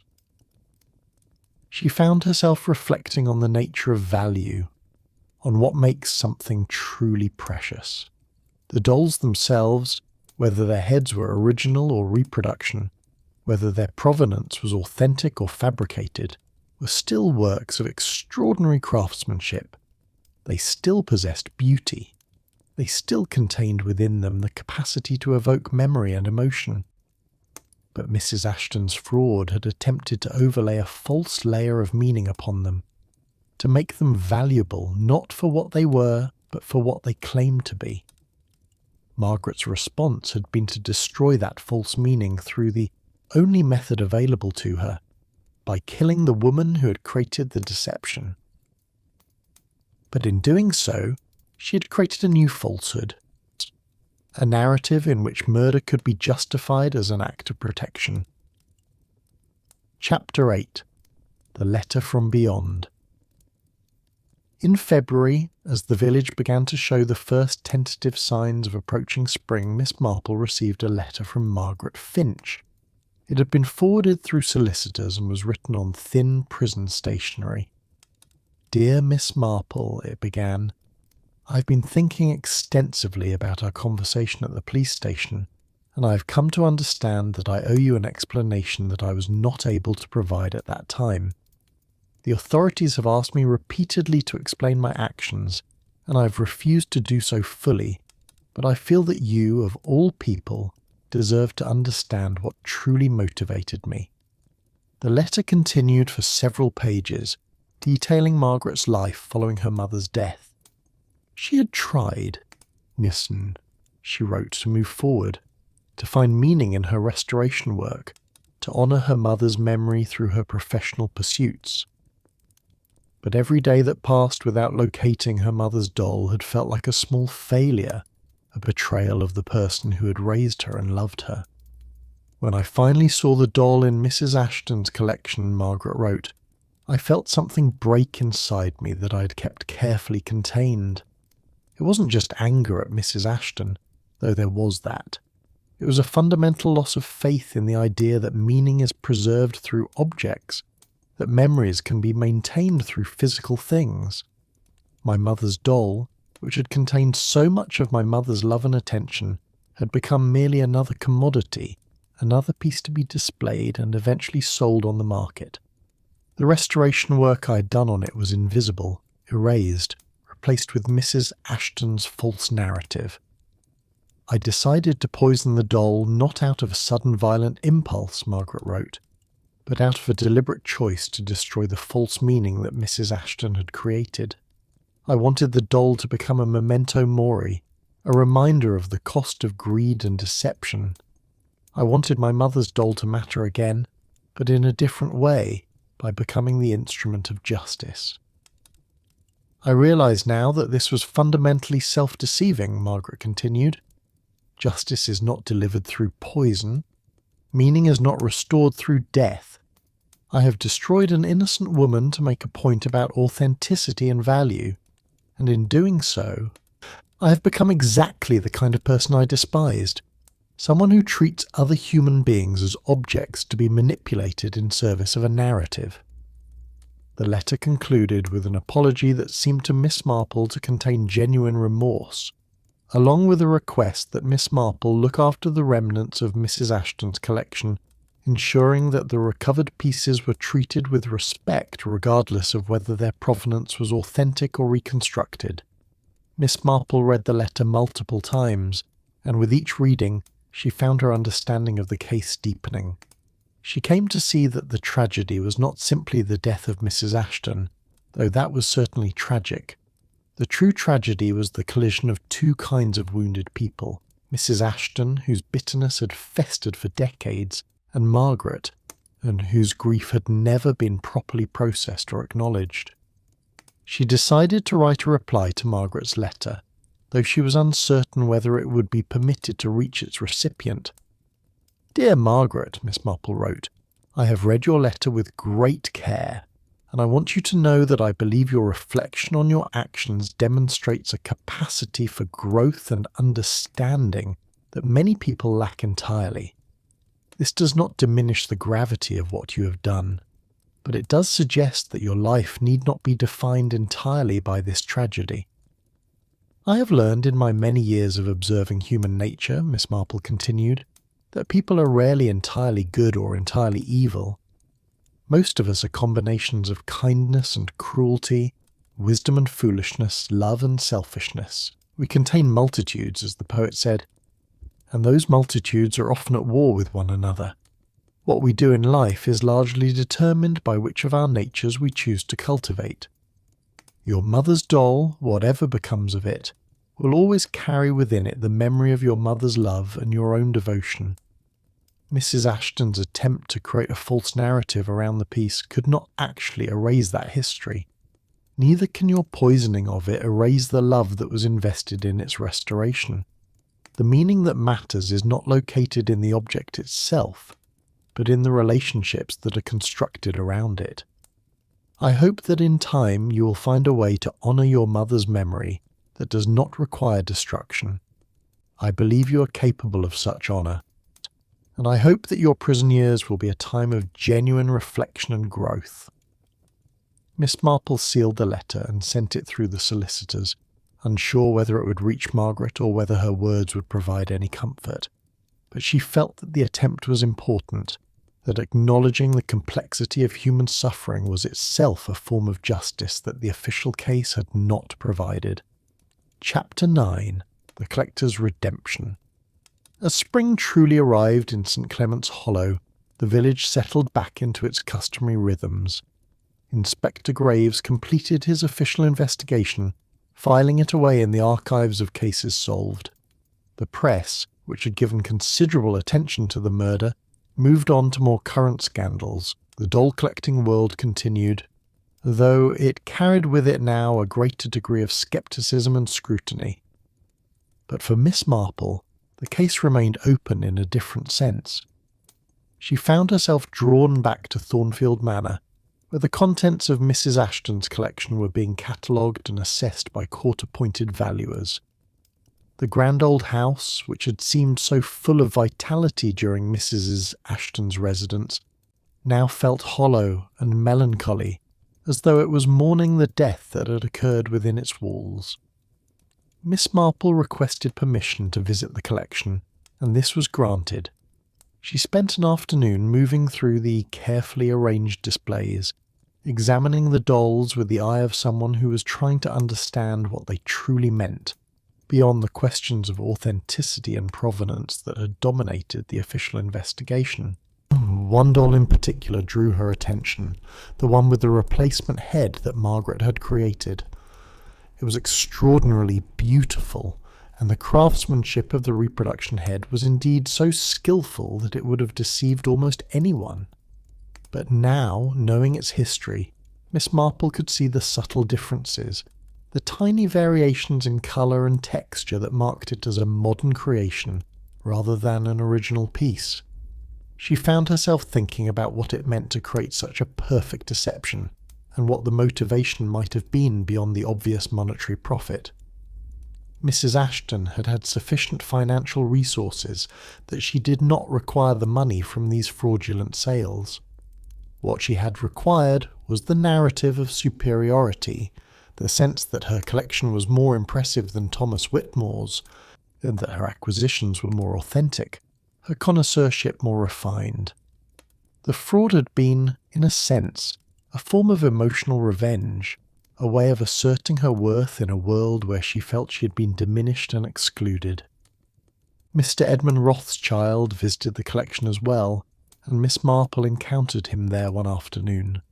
She found herself reflecting on the nature of value, on what makes something truly precious. The dolls themselves, whether their heads were original or reproduction, whether their provenance was authentic or fabricated, were still works of extraordinary craftsmanship. They still possessed beauty. They still contained within them the capacity to evoke memory and emotion. But Mrs. Ashton's fraud had attempted to overlay a false layer of meaning upon them, to make them valuable not for what they were, but for what they claimed to be. Margaret's response had been to destroy that false meaning through the only method available to her, by killing the woman who had created the deception. But in doing so, she had created a new falsehood, a narrative in which murder could be justified as an act of protection. Chapter 8. The Letter from Beyond. In February, as the village began to show the first tentative signs of approaching spring, Miss Marple received a letter from Margaret Finch. It had been forwarded through solicitors and was written on thin prison stationery. "Dear Miss Marple," it began, "I've been thinking extensively about our conversation at the police station, and I have come to understand that I owe you an explanation that I was not able to provide at that time. The authorities have asked me repeatedly to explain my actions, and I have refused to do so fully, but I feel that you, of all people, deserve to understand what truly motivated me." The letter continued for several pages, detailing Margaret's life following her mother's death. She had tried, she wrote, to move forward, to find meaning in her restoration work, to honour her mother's memory through her professional pursuits. But every day that passed without locating her mother's doll had felt like a small failure, a betrayal of the person who had raised her and loved her. "When I finally saw the doll in Mrs. Ashton's collection," Margaret wrote, "I felt something break inside me that I had kept carefully contained. It wasn't just anger at Mrs. Ashton, though there was that. It was a fundamental loss of faith in the idea that meaning is preserved through objects, that memories can be maintained through physical things. My mother's doll, which had contained so much of my mother's love and attention, had become merely another commodity, another piece to be displayed and eventually sold on the market. The restoration work I had done on it was invisible, erased, replaced with Mrs. Ashton's false narrative. I decided to poison the doll not out of a sudden violent impulse," Margaret wrote. but out of a deliberate choice to destroy the false meaning that Mrs. Ashton had created. I wanted the doll to become a memento mori, a reminder of the cost of greed and deception. I wanted my mother's doll to matter again, but in a different way, by becoming the instrument of justice. I realise now that this was fundamentally self-deceiving, Margaret continued. Justice is not delivered through poison. Meaning is not restored through death. I have destroyed an innocent woman to make a point about authenticity and value, and in doing so, I have become exactly the kind of person I despised, someone who treats other human beings as objects to be manipulated in service of a narrative. The letter concluded with an apology that seemed to Miss Marple to contain genuine remorse, along with a request that Miss Marple look after the remnants of Mrs. Ashton's collection, ensuring that the recovered pieces were treated with respect regardless of whether their provenance was authentic or reconstructed. Miss Marple read the letter multiple times, and with each reading she found her understanding of the case deepening. She came to see that the tragedy was not simply the death of Mrs. Ashton, though that was certainly tragic. The true tragedy was the collision of two kinds of wounded people, Mrs. Ashton, whose bitterness had festered for decades, and Margaret, and whose grief had never been properly processed or acknowledged. She decided to write a reply to Margaret's letter, though she was uncertain whether it would be permitted to reach its recipient. "Dear Margaret," Miss Marple wrote, "I have read your letter with great care, and I want you to know that I believe your reflection on your actions demonstrates a capacity for growth and understanding that many people lack entirely. This does not diminish the gravity of what you have done, but it does suggest that your life need not be defined entirely by this tragedy. I have learned in my many years of observing human nature," Miss Marple continued, "that people are rarely entirely good or entirely evil. Most of us are combinations of kindness and cruelty, wisdom and foolishness, love and selfishness. We contain multitudes, as the poet said, and those multitudes are often at war with one another. What we do in life is largely determined by which of our natures we choose to cultivate. Your mother's doll, whatever becomes of it, will always carry within it the memory of your mother's love and your own devotion. Mrs. Ashton's attempt to create a false narrative around the piece could not actually erase that history. Neither can your poisoning of it erase the love that was invested in its restoration. The meaning that matters is not located in the object itself, but in the relationships that are constructed around it. I hope that in time you will find a way to honour your mother's memory that does not require destruction. I believe you are capable of such honour, and I hope that your prison years will be a time of genuine reflection and growth." Miss Marple sealed the letter and sent it through the solicitors, unsure whether it would reach Margaret or whether her words would provide any comfort. But she felt that the attempt was important, that acknowledging the complexity of human suffering was itself a form of justice that the official case had not provided. Chapter 9. The Collector's Redemption. As spring truly arrived in St. Clement's Hollow, the village settled back into its customary rhythms. Inspector Graves completed his official investigation, filing it away in the archives of cases solved. The press, which had given considerable attention to the murder, moved on to more current scandals. The doll-collecting world continued, though it carried with it now a greater degree of scepticism and scrutiny. But for Miss Marple, the case remained open in a different sense. She found herself drawn back to Thornfield Manor, where the contents of Mrs. Ashton's collection were being catalogued and assessed by court-appointed valuers. The grand old house, which had seemed so full of vitality during Mrs. Ashton's residence, now felt hollow and melancholy, as though it was mourning the death that had occurred within its walls. Miss Marple requested permission to visit the collection, and this was granted. She spent an afternoon moving through the carefully arranged displays, examining the dolls with the eye of someone who was trying to understand what they truly meant, beyond the questions of authenticity and provenance that had dominated the official investigation. One doll in particular drew her attention, the one with the replacement head that Margaret had created. It was extraordinarily beautiful, and the craftsmanship of the reproduction head was indeed so skillful that it would have deceived almost anyone. But now, knowing its history, Miss Marple could see the subtle differences, the tiny variations in colour and texture that marked it as a modern creation rather than an original piece. She found herself thinking about what it meant to create such a perfect deception, and what the motivation might have been beyond the obvious monetary profit. Mrs. Ashton had had sufficient financial resources that she did not require the money from these fraudulent sales. What she had required was the narrative of superiority, the sense that her collection was more impressive than Thomas Whitmore's, and that her acquisitions were more authentic, her connoisseurship more refined. The fraud had been, in a sense, a form of emotional revenge, a way of asserting her worth in a world where she felt she had been diminished and excluded. Mr. Edmund Rothschild visited the collection as well, and Miss Marple encountered him there one afternoon.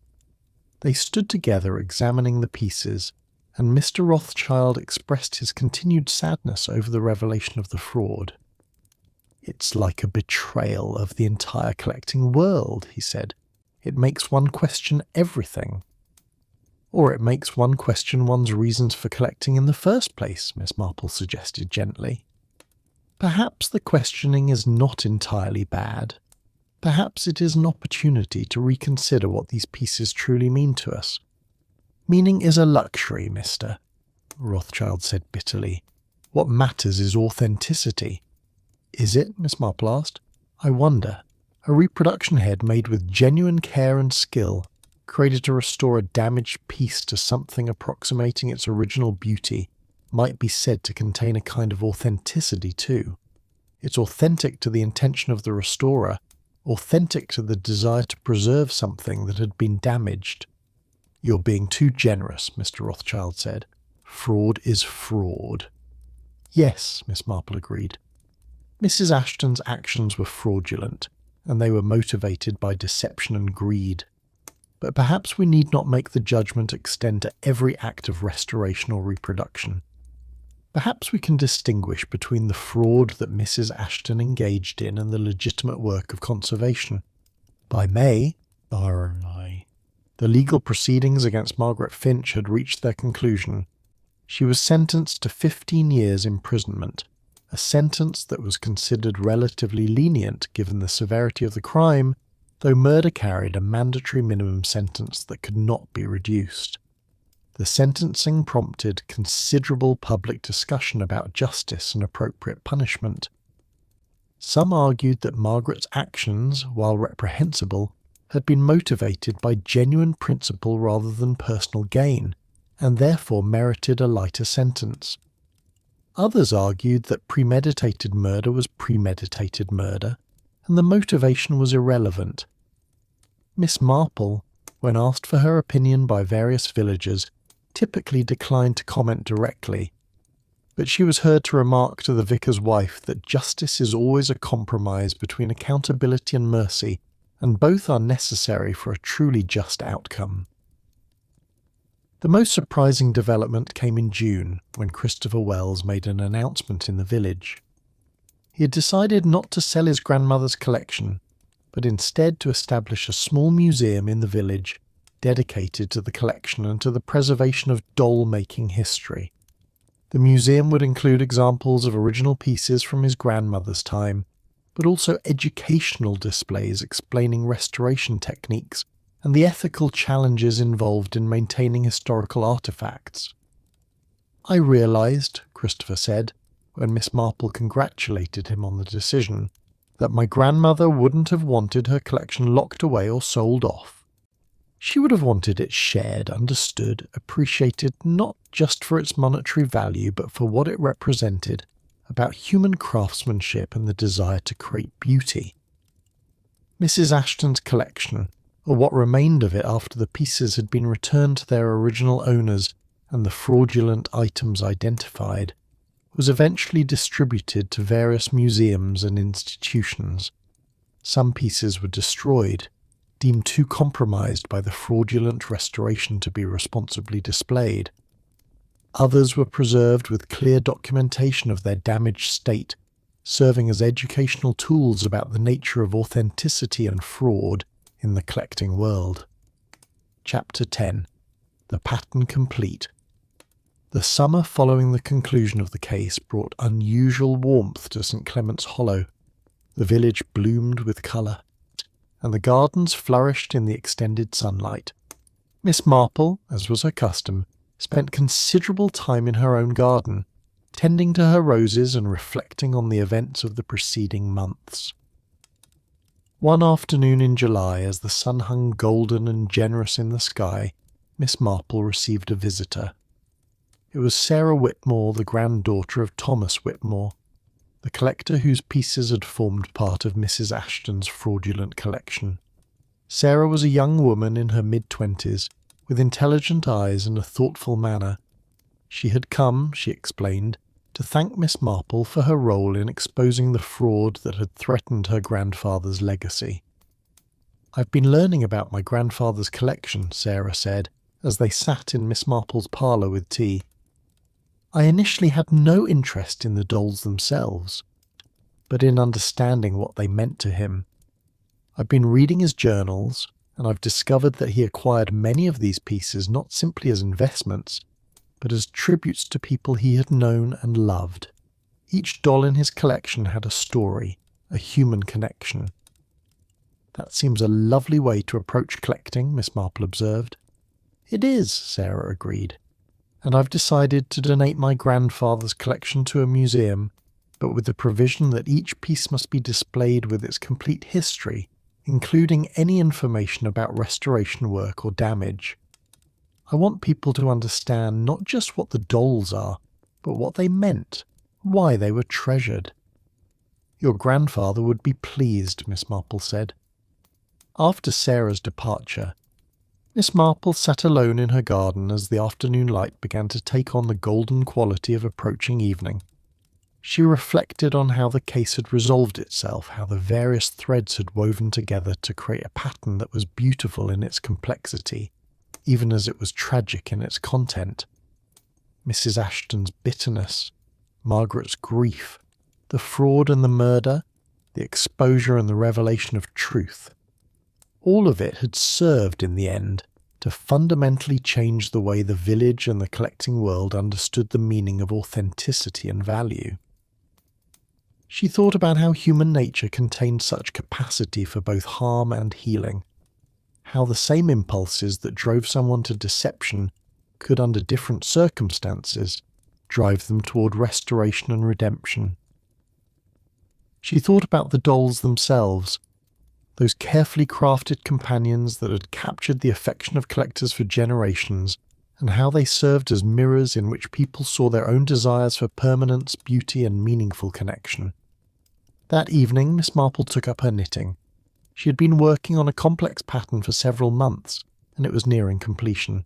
They stood together examining the pieces, and Mr. Rothschild expressed his continued sadness over the revelation of the fraud. "It's like a betrayal of the entire collecting world," he said. "It makes one question everything." "Or it makes one question one's reasons for collecting in the first place," Miss Marple suggested gently. "Perhaps the questioning is not entirely bad. Perhaps it is an opportunity to reconsider what these pieces truly mean to us." "Meaning is a luxury, mister," Rothschild said bitterly. "What matters is authenticity." "Is it?" Miss Marple asked. "I wonder. A reproduction head made with genuine care and skill, created to restore a damaged piece to something approximating its original beauty, might be said to contain a kind of authenticity too. It's authentic to the intention of the restorer, authentic to the desire to preserve something that had been damaged." "You're being too generous," Mr. Rothschild said. "Fraud is fraud." "Yes," Miss Marple agreed. Mrs. Ashton's actions were fraudulent, and they were motivated by deception and greed. But perhaps we need not make the judgment extend to every act of restoration or reproduction. Perhaps we can distinguish between the fraud that Mrs. Ashton engaged in and the legitimate work of conservation. By May, the legal proceedings against Margaret Finch had reached their conclusion. She was sentenced to 15 years' imprisonment, a sentence that was considered relatively lenient given the severity of the crime, though murder carried a mandatory minimum sentence that could not be reduced. The sentencing prompted considerable public discussion about justice and appropriate punishment. Some argued that Margaret's actions, while reprehensible, had been motivated by genuine principle rather than personal gain, and therefore merited a lighter sentence. Others argued that premeditated murder was premeditated murder, and the motivation was irrelevant. Miss Marple, when asked for her opinion by various villagers, typically declined to comment directly, but she was heard to remark to the vicar's wife that justice is always a compromise between accountability and mercy, and both are necessary for a truly just outcome. The most surprising development came in June, when Christopher Wells made an announcement in the village. He had decided not to sell his grandmother's collection, but instead to establish a small museum in the village dedicated to the collection and to the preservation of doll-making history. The museum would include examples of original pieces from his grandmother's time, but also educational displays explaining restoration techniques and the ethical challenges involved in maintaining historical artefacts. "I realised," Christopher said, when Miss Marple congratulated him on the decision, "that my grandmother wouldn't have wanted her collection locked away or sold off. She would have wanted it shared, understood, appreciated not just for its monetary value but for what it represented about human craftsmanship and the desire to create beauty." Mrs. Ashton's collection, or what remained of it after the pieces had been returned to their original owners and the fraudulent items identified, was eventually distributed to various museums and institutions. Some pieces were destroyed, deemed too compromised by the fraudulent restoration to be responsibly displayed. Others were preserved with clear documentation of their damaged state, serving as educational tools about the nature of authenticity and fraud in the collecting world. Chapter 10. The Pattern Complete. The summer following the conclusion of the case brought unusual warmth to St. Clement's Hollow. The village bloomed with colour, and the gardens flourished in the extended sunlight. Miss Marple, as was her custom, spent considerable time in her own garden, tending to her roses and reflecting on the events of the preceding months. One afternoon in July, as the sun hung golden and generous in the sky, Miss Marple received a visitor. It was Sarah Whitmore, the granddaughter of Thomas Whitmore, the collector whose pieces had formed part of Mrs. Ashton's fraudulent collection. Sarah was a young woman in her mid-20s, with intelligent eyes and a thoughtful manner. She had come, she explained, to thank Miss Marple for her role in exposing the fraud that had threatened her grandfather's legacy. "I've been learning about my grandfather's collection," Sarah said, as they sat in Miss Marple's parlour with tea. "I initially had no interest in the dolls themselves, but in understanding what they meant to him. I've been reading his journals, and I've discovered that he acquired many of these pieces not simply as investments, but as tributes to people he had known and loved. Each doll in his collection had a story, a human connection." "That seems a lovely way to approach collecting," Miss Marple observed. "It is," Sarah agreed. "And I've decided to donate my grandfather's collection to a museum, but with the provision that each piece must be displayed with its complete history, including any information about restoration work or damage. I want people to understand not just what the dolls are, but what they meant, why they were treasured." "Your grandfather would be pleased," Miss Marple said. After Sarah's departure, Miss Marple sat alone in her garden as the afternoon light began to take on the golden quality of approaching evening. She reflected on how the case had resolved itself, how the various threads had woven together to create a pattern that was beautiful in its complexity, even as it was tragic in its content. Mrs. Ashton's bitterness, Margaret's grief, the fraud and the murder, the exposure and the revelation of truth. All of it had served, in the end, to fundamentally change the way the village and the collecting world understood the meaning of authenticity and value. She thought about how human nature contained such capacity for both harm and healing, how the same impulses that drove someone to deception could, under different circumstances, drive them toward restoration and redemption. She thought about the dolls themselves, those carefully crafted companions that had captured the affection of collectors for generations, and how they served as mirrors in which people saw their own desires for permanence, beauty, and meaningful connection. That evening, Miss Marple took up her knitting. She had been working on a complex pattern for several months, and it was nearing completion.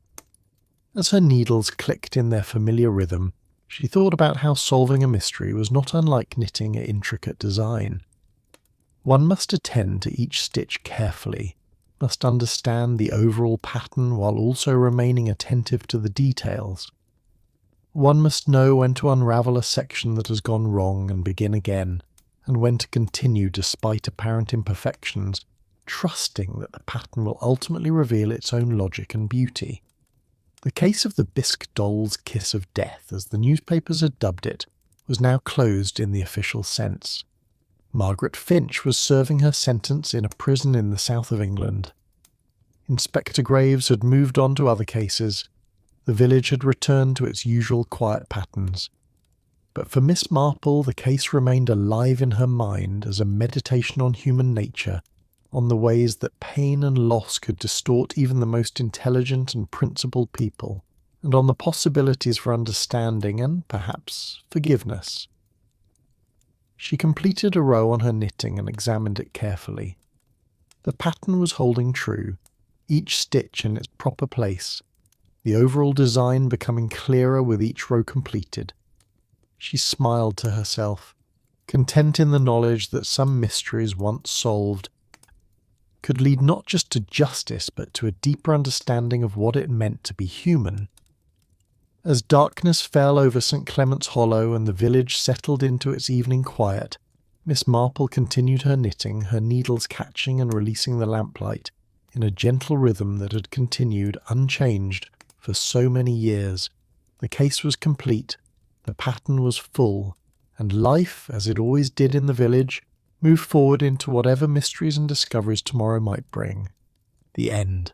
As her needles clicked in their familiar rhythm, she thought about how solving a mystery was not unlike knitting an intricate design. One must attend to each stitch carefully, must understand the overall pattern while also remaining attentive to the details. One must know when to unravel a section that has gone wrong and begin again, and when to continue despite apparent imperfections, trusting that the pattern will ultimately reveal its own logic and beauty. The case of the Bisque doll's kiss of death, as the newspapers had dubbed it, was now closed in the official sense. Margaret Finch was serving her sentence in a prison in the south of England. Inspector Graves had moved on to other cases. The village had returned to its usual quiet patterns. But for Miss Marple, the case remained alive in her mind as a meditation on human nature, on the ways that pain and loss could distort even the most intelligent and principled people, and on the possibilities for understanding and, perhaps, forgiveness. She completed a row on her knitting and examined it carefully. The pattern was holding true, each stitch in its proper place, the overall design becoming clearer with each row completed. She smiled to herself. content in the knowledge that some mysteries once solved could lead not just to justice but to a deeper understanding of what it meant to be human. As darkness fell over St. Clement's Hollow and the village settled into its evening quiet, Miss Marple continued her knitting, her needles catching and releasing the lamplight in a gentle rhythm that had continued unchanged for so many years. The case was complete, the pattern was full, and life, as it always did in the village, moved forward into whatever mysteries and discoveries tomorrow might bring. The end.